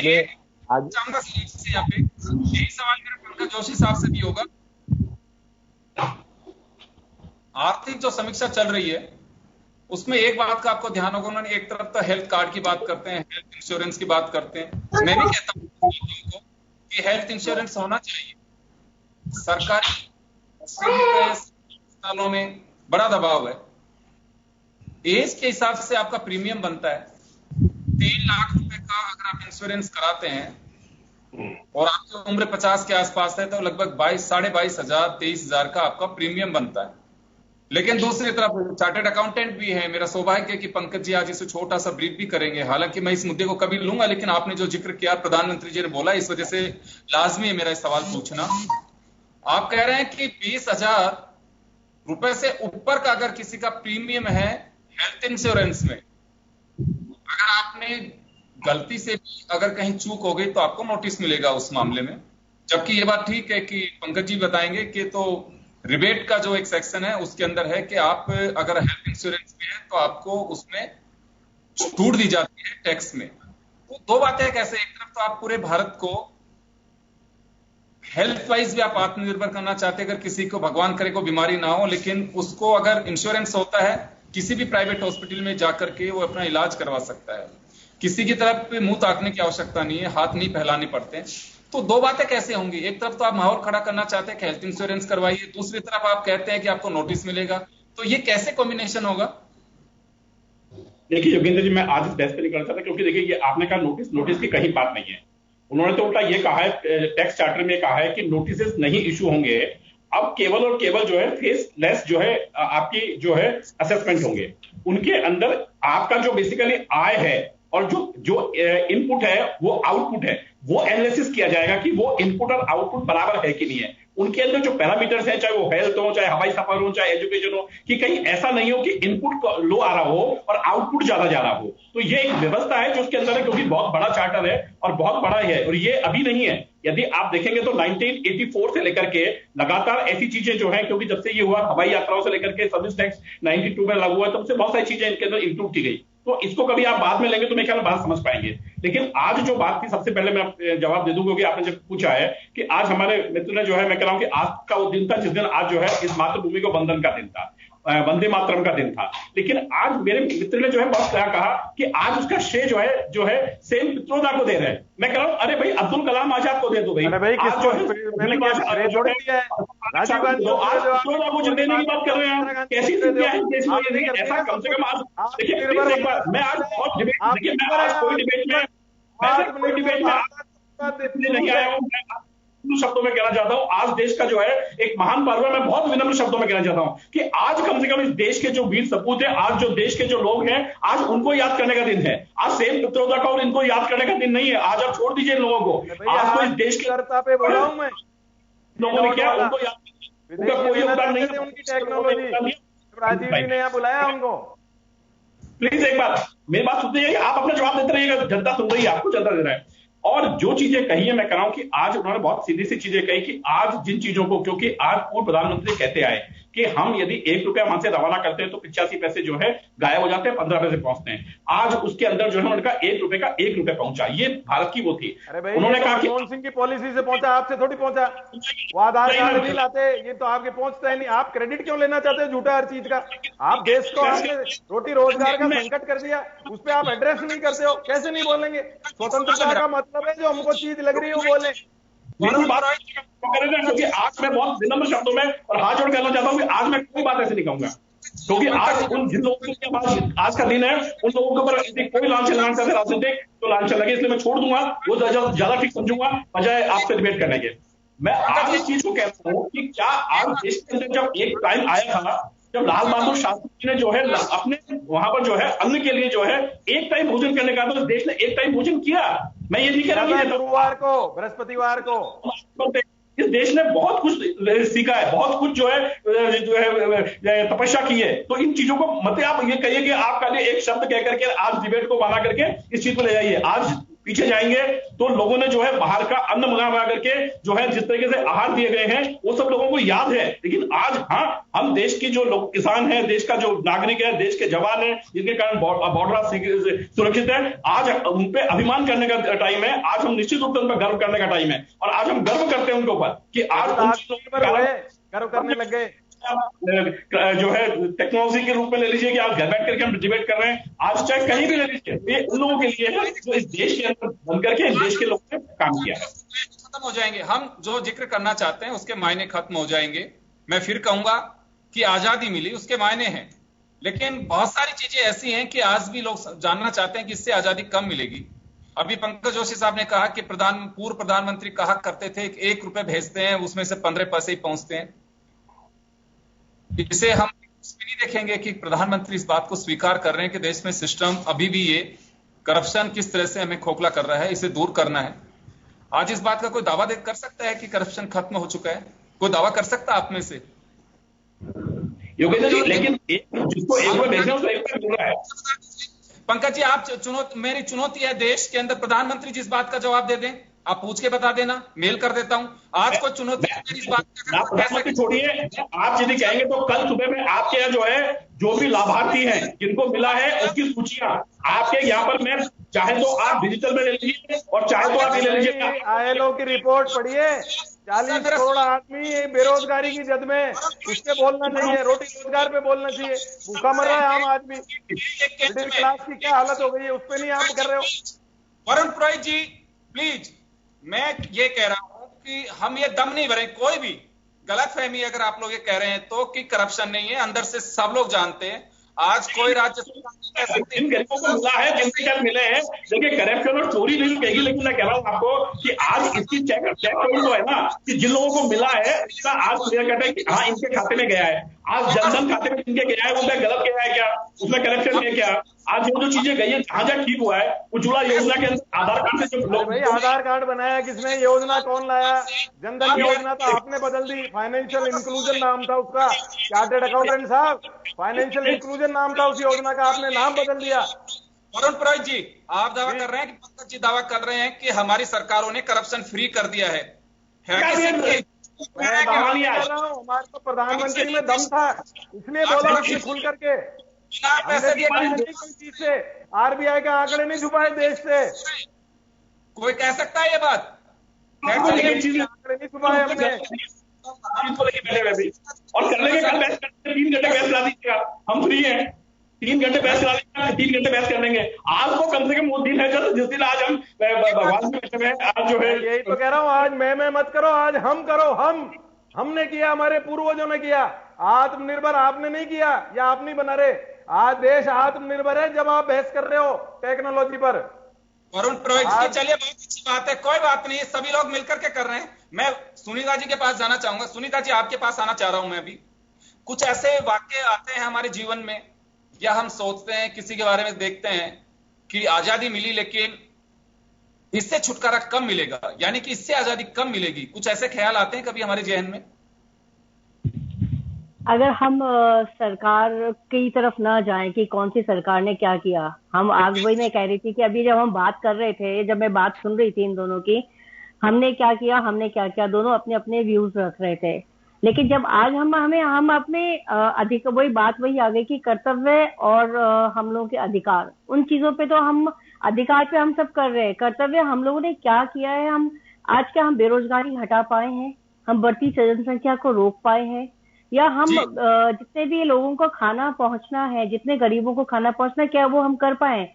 आज यही सवाल मेरा पंकज जोशी साहब से भी होगा। आर्थिक जो समीक्षा चल रही है उसमें एक बात का आपको ध्यान होगा, उन्होंने एक तरफ तो हेल्थ कार्ड की बात करते हैं, हेल्थ इंश्योरेंस की बात करते हैं। मैं भी कहता हूं कि हेल्थ इंश्योरेंस होना चाहिए। सरकारी अस्पतालों में बड़ा दबाव है, एज के हिसाब से आपका प्रीमियम बनता है। 3 लाख रुपए का अगर आप इंश्योरेंस कराते हैं और आपकी उम्र 50 के आसपास है तो लगभग 22,500 23,000 का आपका प्रीमियम बनता है। लेकिन दूसरी तरफ चार्टर्ड अकाउंटेंट भी है। मेरा सौभाग्य है कि पंकज जी आज इसे छोटा सा ब्रीफ भी करेंगे। हालांकि मैं इस मुद्दे को कभी लूंगा, लेकिन आपने जो जिक्र किया प्रधानमंत्री जी ने बोला, इस वजह से लाजमी है मेरा सवाल पूछना। आप कह रहे हैं कि 20,000 रुपए से ऊपर का अगर किसी का प्रीमियम है हेल्थ इंश्योरेंस में, अगर आपने गलती से भी अगर कहीं चूक हो गई तो आपको नोटिस मिलेगा उस मामले में। जबकि ये बात ठीक है कि पंकज जी बताएंगे कि तो रिबेट का जो एक सेक्शन है उसके अंदर है कि आप अगर हेल्थ इंश्योरेंस भी है तो आपको उसमें छूट दी जाती है टैक्स में। तो 2 बातें कैसे, एक तरफ तो आप पूरे भारत को हेल्थ वाइज भी आप आत्मनिर्भर करना चाहते हैं, अगर किसी को भगवान करे को बीमारी ना हो, लेकिन उसको अगर इंश्योरेंस होता है किसी भी प्राइवेट हॉस्पिटल में जाकर के वो अपना इलाज करवा सकता है। किसी की तरफ मुंह ताकने की आवश्यकता नहीं है, हाथ नहीं फैलाने पड़ते। तो 2 बातें कैसे होंगी? एक तरफ तो आप माहौल खड़ा करना चाहते हैं कि हेल्थ इंश्योरेंस करवाइए, दूसरी तरफ आप कहते हैं कि आपको नोटिस मिलेगा, तो ये कैसे कॉम्बिनेशन होगा? देखिए योगेंद्र जी, मैं आज इस बहस पे नहीं करना चाहता, क्योंकि देखिए ये आपने कहा नोटिस की कहीं बात नहीं है। उन्होंने तो उल्टा ये कहा है, टैक्स चार्टर में कहा है कि नोटिस नहीं इशू होंगे, अब केवल और केवल जो है फेसलेस जो है आपकी जो है असेसमेंट होंगे। उनके अंदर आपका जो बेसिकली आय है और जो इनपुट है वो आउटपुट है, वो एनालिसिस किया जाएगा कि वो इनपुट और आउटपुट बराबर है कि नहीं है। उनके अंदर जो पैरामीटर्स हैं, चाहे वो हेल्थ हो, चाहे हवाई सफर हो, चाहे एजुकेशन हो, कि कहीं ऐसा नहीं हो कि इनपुट लो आ रहा हो और आउटपुट ज्यादा जा रहा हो। तो ये एक व्यवस्था है जो उसके अंदर है, क्योंकि बहुत बड़ा चार्टर है और बहुत बड़ा है, और ये अभी नहीं है। यदि आप देखेंगे तो 1984 से लेकर के लगातार ऐसी चीजें जो है, क्योंकि जब से ये हुआ हवाई यात्राओं से लेकर के सर्विस टैक्स 92 में लागू हुआ, तब से बहुत सारी चीजें इनके अंदर इंक्लूड की गई। तो इसको कभी आप बाद में लेंगे तो मैं ख्याल बात समझ पाएंगे। लेकिन आज जो बात थी, सबसे पहले मैं जवाब दे दूं, क्योंकि आपने जब पूछा है कि आज हमारे मित्र ने जो है, मैं कह रहा हूं कि आज का वो दिन था जिस दिन आज जो है इस मातृभूमि को वंदन का दिन था, वंदे मातरम का दिन था। लेकिन आज मेरे मित्र ने जो है बहुत क्या कहा कि आज उसका श्रेय जो है सेम पित्रोदा को दे रहे हैं। मैं कह रहा हूं अरे भाई अब्दुल कलाम आजाद को दे दो भाई। आज जो है राजीव गांधी पित्रोदा को जिंदगी की बात कर रहे हैं, कैसी दुनिया है देश में? ऐसा कम से कम आज देखिए, मैं आज बहुत डिबेट, देखिए मैं आज कोई डिबेट में नहीं आया हूं। शब्दों में कहना चाहता हूं, आज देश का जो है एक महान पर्व है। मैं बहुत विनम्र शब्दों में कहना चाहता हूं कि आज कम से कम इस देश के जो वीर सपूत है, आज जो देश के जो लोग हैं, आज उनको याद करने का दिन है। आज सेम पित्रोदा का और इनको याद करने का दिन नहीं है। आज आप छोड़ दीजिए इन लोगों को। आज तो इस देश के पे बोला हूं मैं, लोगों ने क्या उनको याद, उनका कोई योगदान नहीं है। उनकी टेक्नोलॉजी राजीव जी ने यहाँ बुलाया उनको। प्लीज एक बार मेरी बात सुनते रहिए, आप अपना जवाब देते रहिएगा, जनता सुन रही है, आपको जनता दे रहा है। और जो चीजें कही है, मैं कह रहा हूं कि आज उन्होंने बहुत सीधी सी चीजें कही कि आज जिन चीजों को, क्योंकि आज पूर्व प्रधानमंत्री कहते आए कि हम यदि 1 रुपया वहां से रवाना करते हैं तो 85 पैसे जो है गायब हो जाते हैं, 15 पैसे पहुंचते हैं। आज उसके अंदर जो है उन्होंने कहा 1 रुपए का 1 रुपया पहुंचा। ये भारत की वो थी। उन्होंने कहा कि मनमोहन सिंह की पॉलिसी से पहुंचा, आपसे थोड़ी पहुंचा। वो आधार कार्ड नहीं लाते, ये तो आपके पहुंचता है नहीं। आप क्रेडिट क्यों लेना चाहते हो झूठा हर चीज का? आप देश को आपने रोटी रोजगार का संकट कर दिया, उस पर आप एड्रेस नहीं करते हो, कैसे नहीं बोलेंगे? स्वतंत्रता का मतलब है जो हमको चीज लग रही है वो बोले। क्योंकि आज मैं बहुत विनम्र शब्दों में और हाथ जोड़ कहना चाहता हूं कि आज मैं कोई बात ऐसे नहीं कहूंगा, क्योंकि आज उन जिन लोगों के पास आज का दिन है, उन लोगों के ऊपर कोई लांछन लगाना चाहते राजनीतिक तो लांछन लगे, इसलिए मैं छोड़ दूंगा, वो ज्यादा ठीक समझूंगा बजाय आपसे डिबेट करने के। मैं आज इस चीज को कहता हूँ कि क्या आज देश के अंदर जब एक टाइम आया था जब लाल बहादुर शास्त्री ने जो है अपने वहां पर जो है अन्न के लिए जो है एक टाइम भोजन करने का, तो देश ने एक टाइम भोजन किया। मैं ये नहीं कह रहा हूं गुरुवार को, बृहस्पतिवार को इस देश ने बहुत कुछ सीखा है, बहुत कुछ जो है तपस्या की है। तो इन चीजों को मत आप ये कहिए कि आप पहले एक शब्द कह करके आज डिबेट को बना करके इस चीज को ले जाइए। आज पीछे जाएंगे तो लोगों ने जो है बाहर का अन्न मंगा करके जो है जिस तरीके से आहार दिए गए हैं वो सब लोगों को याद है। लेकिन आज हाँ, हम देश की जो लोग किसान हैं, देश का जो नागरिक है, देश के जवान है, जिनके कारण बॉर्डर सुरक्षित है, आज उन पे अभिमान करने का टाइम है। आज हम निश्चित रूप से उन पर गर्व करने का टाइम है और आज हम गर्व करते हैं उनके ऊपर कि आज गर्व करने लग गए। जो है टेक्नोलॉजी के रूप में ले लीजिए कि आप घर बैठ करके हम डिबेट कर रहे हैं, आज चाहे कहीं भी ले लीजिए, ये उन लोगों के लिए है जो इस देश के अंदर बनकर के इस देश के लोगों ने काम किया है। खत्म हो जाएंगे, हम जो जिक्र करना चाहते हैं उसके मायने खत्म हो जाएंगे। मैं फिर कहूंगा कि आजादी मिली उसके मायने हैं, लेकिन बहुत सारी चीजें ऐसी हैं कि आज भी लोग जानना चाहते हैं कि इससे आजादी कम मिलेगी। अभी पंकज जोशी साहब ने कहा कि पूर्व प्रधानमंत्री कहा करते थे कि 1 रुपए भेजते हैं उसमें से 15 पैसे ही पहुंचते हैं। इसे हम इसमें नहीं देखेंगे कि प्रधानमंत्री इस बात को स्वीकार कर रहे हैं कि देश में सिस्टम अभी भी ये करप्शन किस तरह से हमें खोखला कर रहा है, इसे दूर करना है। आज इस बात का कोई दावा कर सकता है कि करप्शन खत्म हो चुका है? कोई दावा कर सकता है आप में से? योगेंद्र जी, लेकिन जिसको एक बार भेजना उसको एक बार मिल रहा है। पंकज जी, आप मेरी चुनौती है देश के अंदर प्रधानमंत्री जिस बात का जवाब दे दें, आप पूछ के बता देना, मेल कर देता हूं। आज को चुनौती इस बात प्रधानमंत्री छोड़िए, आप यदि कहेंगे तो कल सुबह में आपके यहाँ जो है जो भी लाभार्थी हैं जिनको मिला है उसकी सूचियां आपके यहाँ पर, मैं चाहे तो आप डिजिटल में ले लीजिए और चाहे तो आप ले लीजिए। ILO की रिपोर्ट पढ़िए, 40 करोड़ आदमी बेरोजगारी की जद में, इस पे बोलना चाहिए, रोटी रोजगार पे बोलना चाहिए। भूखा मर रहा है आम आदमी, मिडिल क्लास की क्या हालत हो गई है, उस पे नहीं आप कर रहे हो। वरुण पुरोहित जी प्लीज, मैं ये कह रहा हूं कि हम ये दम नहीं भरे, कोई भी गलतफहमी अगर आप लोग ये कह रहे हैं तो कि करप्शन नहीं है, अंदर से सब लोग जानते हैं। आज कोई राज्य जिन गरीबों को मिला है, जिनके क्या मिले हैं, देखिए करप्शन और चोरी नहीं कहेगी, लेकिन मैं कह रहा हूं आपको कि आज इसकी चेक पॉइंट तो है ना कि जिन लोगों को मिला है इसका आज क्लियर करता है कि हाँ इनके खाते में गया है। आज जनधन खाते में जिनके गया है उसमें गलत गया है क्या, उसमें करेक्शन है क्या? आज जो चीजें गई है जहां जहां ठीक हुआ है, उज्ज्वला योजना के अंदर आधार कार्ड से जो लोग भाई आधार कार्ड बनाया किसने, योजना कौन लाया? जनधन योजना तो आपने बदल दी, फाइनेंशियल इंक्लूजन नाम था उसका। चार्टर्ड अकाउंटेंट साहब, फाइनेंशियल इंक्लूजन नाम था उस योजना का, आपने नाम बदल दिया। वरुण पुरोहित जी, आप दावा कर रहे हैं कि पंकज जी दावा कर रहे हैं कि हमारी सरकारों ने करप्शन फ्री कर दिया है मैं दावा नहीं कर रहा हूँ, हमारे तो प्रधानमंत्री में दम था इसलिए बोला आपने खुल करके। पैसे दिए कोई चीज से आरबीआई के आंकड़े नहीं छुपाए देश से। कोई कह सकता है ये बात? आंकड़े नहीं छुपाए हमने। और करने के कल बहस करते 3 घंटे बहस ला दीजिएगा, हम फ्री हैं। 3 घंटे बहस ला दीजिएगा, 3 घंटे बहस कर लेंगे। आज तो कम से कम वो दिन है जिस दिन आज हम भगवान से आज जो है, यही तो कह रहा हूँ, आज मैं मत करो, आज हम करो। हमने किया, हमारे पूर्वजों ने किया। आत्मनिर्भर आपने नहीं किया या आप नहीं बना रहे। आज देश आत्मनिर्भर है जब आप बहस कर रहे हो टेक्नोलॉजी पर। वरुण पुरोहित जी, चलिए बहुत अच्छी बात है, कोई बात नहीं, सभी लोग मिलकर के कर रहे हैं। मैं सुनीता जी के पास जाना चाहूंगा। सुनीता जी, आपके पास आना चाह रहा हूं मैं अभी। कुछ ऐसे वाक्य आते हैं हमारे जीवन में, या हम सोचते हैं, किसी के बारे में देखते हैं कि आजादी मिली लेकिन इससे छुटकारा कब मिलेगा, यानी कि इससे आजादी कब मिलेगी। कुछ ऐसे ख्याल आते हैं कभी हमारे जहन में? अगर हम सरकार की तरफ ना जाएं कि कौन सी सरकार ने क्या किया, हम आज वही मैं कह रही थी कि अभी जब हम बात कर रहे थे, जब मैं बात सुन रही थी इन दोनों की, हमने क्या किया, दोनों अपने अपने व्यूज रख रहे थे। लेकिन जब आज हम अपने अधिक वही आ गई कि कर्तव्य और हम लोगों के अधिकार, उन चीजों पे तो हम अधिकार पे हम सब कर रहे हैं। कर्तव्य हम लोगों ने क्या किया है, हम आज क्या हम बेरोजगारी हटा पाए हैं, हम बढ़ती जनसंख्या को रोक पाए हैं, या हम जितने भी लोगों को खाना पहुंचना है, जितने गरीबों को खाना पहुंचना, क्या वो हम कर पाए?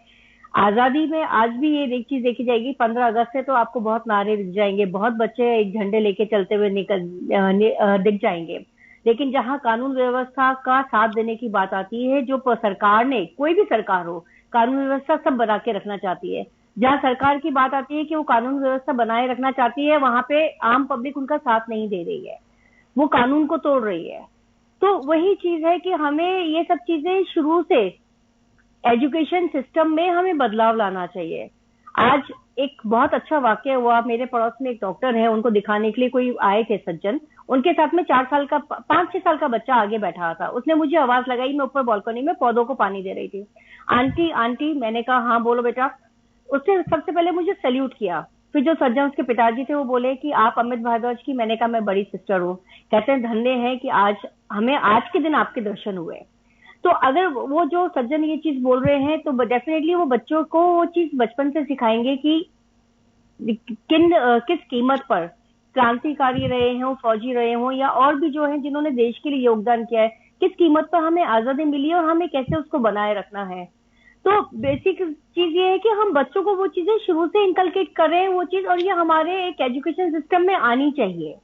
आजादी में आज भी ये एक चीज देखी जाएगी, 15 अगस्त से तो आपको बहुत नारे दिख जाएंगे, बहुत बच्चे एक झंडे लेके चलते हुए दिख जाएंगे। लेकिन जहां कानून व्यवस्था का साथ देने की बात आती है, जो सरकार ने, कोई भी सरकार हो, कानून व्यवस्था सब बना के रखना चाहती है। जहां सरकार की बात आती है कि वो कानून व्यवस्था बनाए रखना चाहती है, वहां पे आम पब्लिक उनका साथ नहीं दे रही है, वो कानून को तोड़ रही है। तो वही चीज है कि हमें ये सब चीजें शुरू से एजुकेशन सिस्टम में हमें बदलाव लाना चाहिए। आज एक बहुत अच्छा वाक्य हुआ, मेरे पड़ोस में एक डॉक्टर है, उनको दिखाने के लिए कोई आए थे सज्जन, उनके साथ में 5-6 साल का बच्चा आगे बैठा था। उसने मुझे आवाज लगाई, मैं ऊपर बालकनी में पौधों को पानी दे रही थी। आंटी, मैंने कहा हाँ बोलो बेटा। उसने सबसे पहले मुझे सैल्यूट किया। फिर जो सज्जन उसके पिताजी थे वो बोले कि आप अमित भारद्वाज की, मैंने कहा मैं बड़ी सिस्टर हूँ। कहते हैं धन्य है कि हमें आज के दिन आपके दर्शन हुए। तो अगर वो जो सज्जन ये चीज बोल रहे हैं तो डेफिनेटली वो बच्चों को वो चीज बचपन से सिखाएंगे कि किस कीमत पर क्रांतिकारी रहे हों, फौजी रहे हों, या और भी जो है जिन्होंने देश के लिए योगदान किया है, किस कीमत पर हमें आजादी मिली और हमें कैसे उसको बनाए रखना है। तो बेसिक चीज ये है कि हम बच्चों को वो चीजें शुरू से इंकलकेट करें वो चीज, और ये हमारे एक एजुकेशन सिस्टम में आनी चाहिए।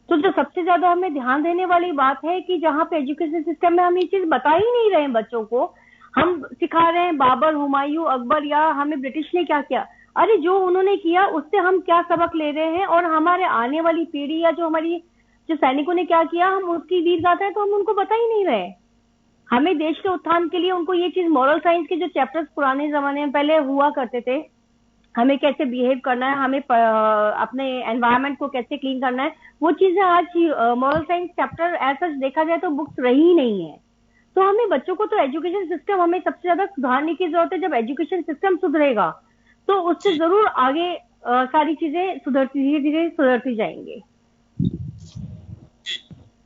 तो जो सबसे ज्यादा हमें ध्यान देने वाली बात है कि जहाँ पे एजुकेशन सिस्टम में हम ये चीज बता ही नहीं रहे हैं बच्चों को, हम सिखा रहे हैं बाबर, हुमायूं, अकबर, या हमें ब्रिटिश ने क्या किया। अरे जो उन्होंने किया उससे हम क्या सबक ले रहे हैं, और हमारे आने वाली पीढ़ी या जो सैनिकों ने क्या किया, हम उसकी वीर गाथाएं तो हम उनको बता ही नहीं रहे। हमें देश के उत्थान के लिए उनको ये चीज, मॉरल साइंस के जो चैप्टर्स पुराने जमाने में पहले हुआ करते थे, हमें कैसे बिहेव करना है, हमें अपने एनवायरनमेंट को कैसे क्लीन करना है, वो चीजें आज मॉरल साइंस चैप्टर ऐसा देखा जाए तो बुक्स रही नहीं है। तो हमें बच्चों को तो एजुकेशन सिस्टम हमें सबसे ज्यादा सुधारने की जरूरत है। जब एजुकेशन सिस्टम सुधरेगा तो उससे जरूर आगे सारी चीजें धीरे धीरे सुधरती जाएंगी।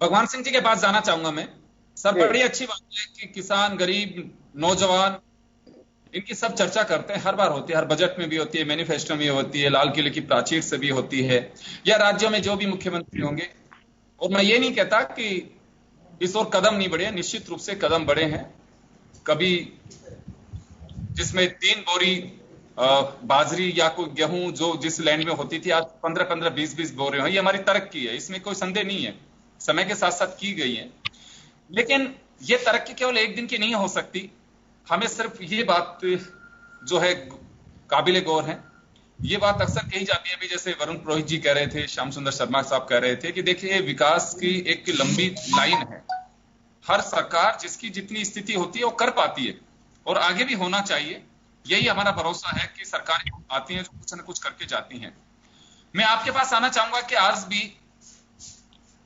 भगवान सिंह जी के पास जाना चाहूंगा मैं। सब बड़ी अच्छी बात है कि किसान, गरीब, नौजवान, इनकी सब चर्चा करते हैं, हर बार होती है, हर बजट में भी होती है, मैनिफेस्टो में होती है, लाल किले की प्राचीर से भी होती है, या राज्यों में जो भी मुख्यमंत्री होंगे। और मैं ये नहीं कहता कि इस ओर कदम नहीं बढ़े, निश्चित रूप से कदम बढ़े हैं। कभी जिसमें 3 बोरी बाजरी या कोई गेहूं जो जिस लैंड में होती थी, आज 15-15, 20-20 बोरे हैं। ये हमारी तरक्की है, इसमें कोई संदेह नहीं है, समय के साथ साथ की गई है। लेकिन ये तरक्की केवल एक दिन की नहीं हो सकती। हमें सिर्फ ये बात जो है काबिले गौर है, ये बात अक्सर कही जाती है, अभी जैसे वरुण पुरोहित जी कह रहे थे, श्याम सुंदर शर्मा साहब कह रहे थे कि देखिए विकास की एक लंबी लाइन है, हर सरकार जिसकी जितनी स्थिति होती है वो कर पाती है और आगे भी होना चाहिए। यही हमारा भरोसा है कि सरकारें आती हैं जो कुछ न कुछ करके जाती हैं। मैं आपके पास आना चाहूंगा कि आज भी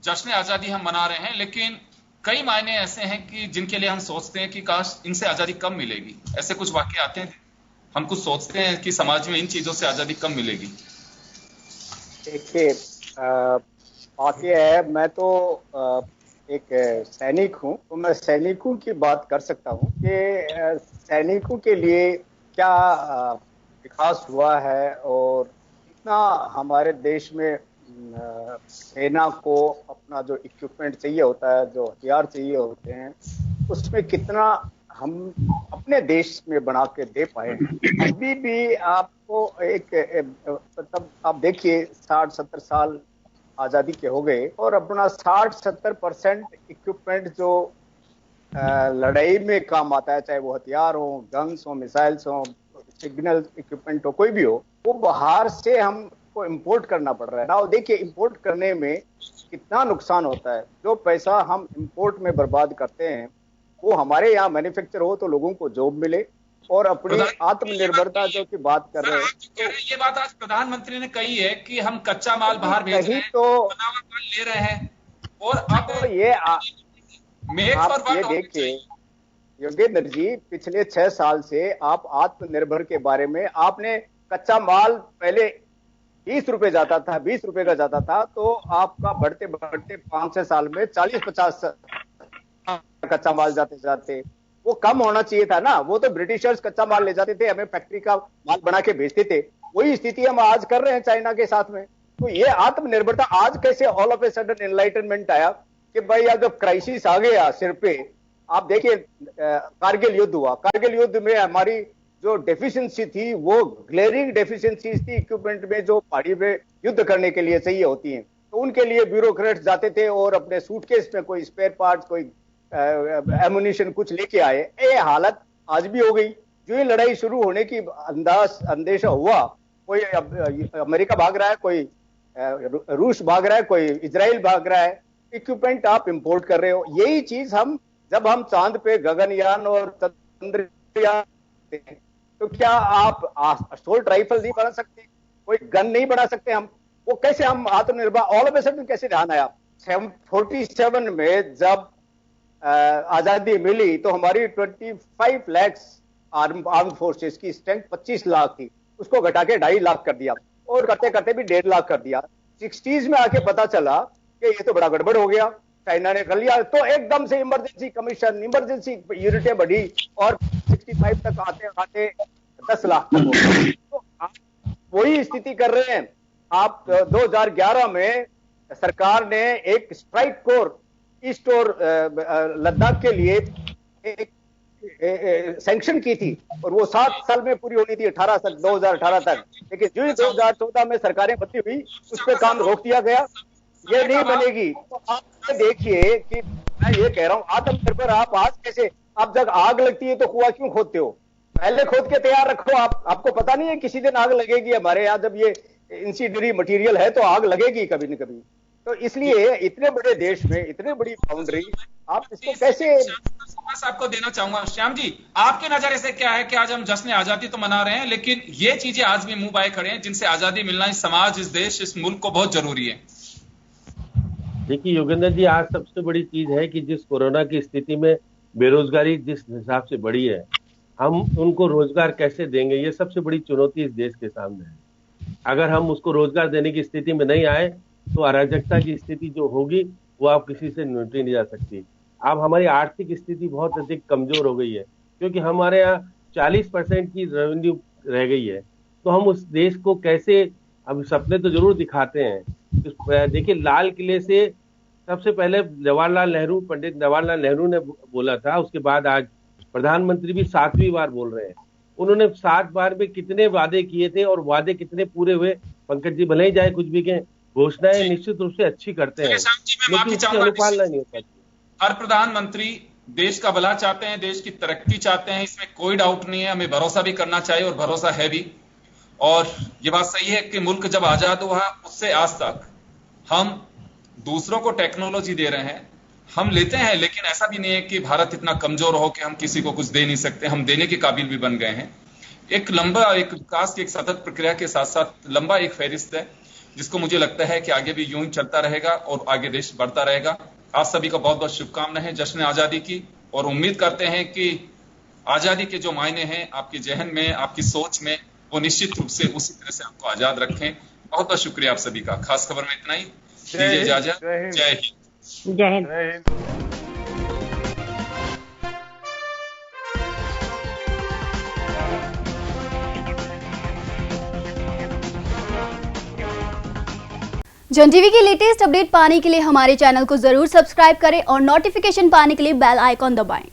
जश्न आजादी हम मना रहे हैं, लेकिन कई मायने ऐसे हैं कि जिनके लिए हम सोचते हैं कि काश इनसे आजादी कब मिलेगी। ऐसे कुछ वाक्य आते हैं, हम कुछ सोचते हैं कि समाज में इन चीजों से आजादी कब मिलेगी। देखिए, बात यह है, मैं तो एक सैनिक हूं, तो मैं सैनिकों की बात कर सकता हूं कि सैनिकों के लिए क्या विकास हुआ है और इतना हमारे देश में सेना को अपना जो इक्विपमेंट चाहिए होता है, जो हथियार चाहिए होते हैं, उसमें कितना हम अपने देश में बना के दे पाए। अभी भी आपको एक मतलब आप देखिए 60-70 साल आजादी के हो गए और अपना 60-70% इक्विपमेंट जो लड़ाई में काम आता है, चाहे वो हथियार हो, गन्स हो, मिसाइल्स हो, सिग्नल इक्विपमेंट हो, कोई भी हो, वो बाहर से हमको इंपोर्ट करना पड़ रहा है ना। देखिए इंपोर्ट करने में कितना नुकसान होता है। जो पैसा हम इंपोर्ट में बर्बाद करते हैं वो हमारे यहाँ मैन्युफैक्चर हो तो लोगों को जॉब मिले और अपनी आत्मनिर्भरता जो की बात कर रहे हैं। ये बात आज प्रधानमंत्री ने कही है कि हम कच्चा माल बाहर भेज रहे हैं, तो बना हुआ माल ले रहे हैं और अब तो ये आप ये देखिए योगेंद्र जी, पिछले 6 साल से आप आत्मनिर्भर के बारे में, आपने कच्चा माल पहले 20 रुपए जाता था, 20 रुपए का जाता था, तो आपका बढ़ते बढ़ते 5-6 साल में 40-50 कच्चा माल जाते जाते वो कम होना चाहिए था ना। वो तो ब्रिटिशर्स कच्चा माल ले जाते थे, हमें फैक्ट्री का माल बना के भेजते थे। वही स्थिति हम आज कर रहे हैं चाइना के साथ में। तो ये आत्मनिर्भरता आज कैसे all of a sudden enlightenment आया कि भाई जब क्राइसिस आ गया सिर पे। आप देखिए कारगिल युद्ध हुआ, कारगिल युद्ध में हमारी जो डेफिशिएंसी थी वो ग्लेरिंग डेफिशिएंसीज थी इक्विपमेंट में जो पहाड़ी पे युद्ध करने के लिए चाहिए होती हैं। तो उनके लिए ब्यूरोक्रेट्स जाते थे और अपने सूटकेस में कोई स्पेयर पार्ट्स, कोई एमुनिशन कुछ लेके आए। ये हालत आज भी हो गई। जो ये लड़ाई शुरू होने की अंदेशा हुआ, कोई अमेरिका भाग रहा है, कोई रूस भाग रहा है, कोई इजराइल भाग रहा है, इक्विपमेंट आप इंपोर्ट कर रहे हो। यही चीज हम जब हम चांद पे गगनयान और चंद्रयान, तो क्या आप असोल्ट राइफल नहीं बना सकते, कोई गन नहीं बना सकते हम? वो कैसे हम आत्मनिर्भर ऑल ऑफ ए सडन कैसे ध्यान आया? 47 में जब आजादी मिली तो हमारी 25 लाख आर्म फोर्सेस की स्ट्रेंथ 25 लाख थी, उसको घटा के 2.5 लाख कर दिया और करते करते भी 1.5 लाख कर दिया। 60s में आके पता चला कि ये तो बड़ा गड़बड़ हो गया, चाइना ने कर लिया, तो एकदम से इमरजेंसी कमीशन, इमरजेंसी यूनिटें बढ़ी और 65 तक आते आते 10 लाख तक हो गए। तो आप वही स्थिति कर रहे हैं। आप 2011 में सरकार ने एक स्ट्राइक कोर ईस्ट और लद्दाख के लिए एक सैंक्शन की थी और वो 7 साल में पूरी होनी थी, 2018 तक। लेकिन जो 2014 में सरकारें बदली हुई उस पर काम रोक दिया गया। ये नहीं बनेगी। तो आप देखिए कि मैं ये कह रहा हूं आत्मनिर्भर आप आज कैसे, आप जब आग लगती है तो कुआं क्यों खोदते हो? पहले खोद के तैयार रखो। आपको पता नहीं है किसी दिन आग लगेगी। हमारे यहाँ जब ये इंसिडरी मटेरियल है तो आग लगेगी कभी न कभी। तो इसलिए इतने बड़े देश में इतने बड़ी बाउंड्री आप इसको कैसे? आपको देना चाहूंगा श्याम जी, आपके नजर से क्या है कि आज हम जश्न आजादी तो मना रहे हैं, लेकिन ये चीजें आज भी मुंह बाए खड़े हैं जिनसे आजादी मिलना इस समाज, इस देश, इस मुल्क को बहुत जरूरी है। देखिए योगेंद्र जी, आज सबसे बड़ी चीज है कि जिस कोरोना की स्थिति में बेरोजगारी जिस हिसाब से बढ़ी है, हम उनको रोजगार कैसे देंगे, ये सबसे बड़ी चुनौती इस देश के सामने है। अगर हम उसको रोजगार देने की स्थिति में नहीं आए तो अराजकता की स्थिति जो होगी वो आप किसी से निपटी नहीं जा सकती। अब हमारी आर्थिक स्थिति बहुत अधिक कमजोर हो गई है क्योंकि हमारे यहाँ 40% की रेवेन्यू रह गई है। तो हम उस देश को कैसे, अब सपने तो जरूर दिखाते हैं। देखिए लाल किले से सबसे पहले पंडित जवाहरलाल नेहरू ने बोला था, उसके बाद आज प्रधानमंत्री भी 7वीं बार बोल रहे हैं। उन्होंने 7 बार में कितने वादे किए थे और वादे कितने पूरे हुए? पंकज जी भले ही जाए कुछ भी कहें, घोषणाएं निश्चित रूप से अच्छी करते हैं लेकिन उसकी अनुपालना नहीं हो पाती। हर प्रधानमंत्री देश का भला चाहते हैं, देश की तरक्की चाहते हैं, इसमें कोई डाउट नहीं है। हमें भरोसा भी करना चाहिए और भरोसा है भी। और ये बात सही है कि मुल्क जब आजाद हुआ उससे आज तक हम दूसरों को टेक्नोलॉजी दे रहे हैं, हम लेते हैं, लेकिन ऐसा भी नहीं है कि भारत इतना कमजोर हो कि हम किसी को कुछ दे नहीं सकते, हम देने के काबिल भी बन गए हैं। एक विकास की एक सतत प्रक्रिया के साथ साथ लंबा एक फहरिस्त है, जिसको मुझे लगता है कि आगे भी यूं ही चलता रहेगा और आगे देश बढ़ता रहेगा। आप सभी को बहुत बहुत शुभकामनाएं जश्न आजादी की, और उम्मीद करते हैं कि आजादी के जो मायने हैं आपके जहन में, आपकी सोच में, वो निश्चित रूप से उसी तरह से आपको आजाद रखें। बहुत बहुत शुक्रिया आप सभी का। खास खबर में इतना ही, दीजिए इजाजत। जय हिंद। जय हिंद। जय हिंद। जन टीवी की लेटेस्ट अपडेट पाने के लिए हमारे चैनल को जरूर सब्सक्राइब करें और नोटिफिकेशन पाने के लिए बेल आइकॉन दबाएं।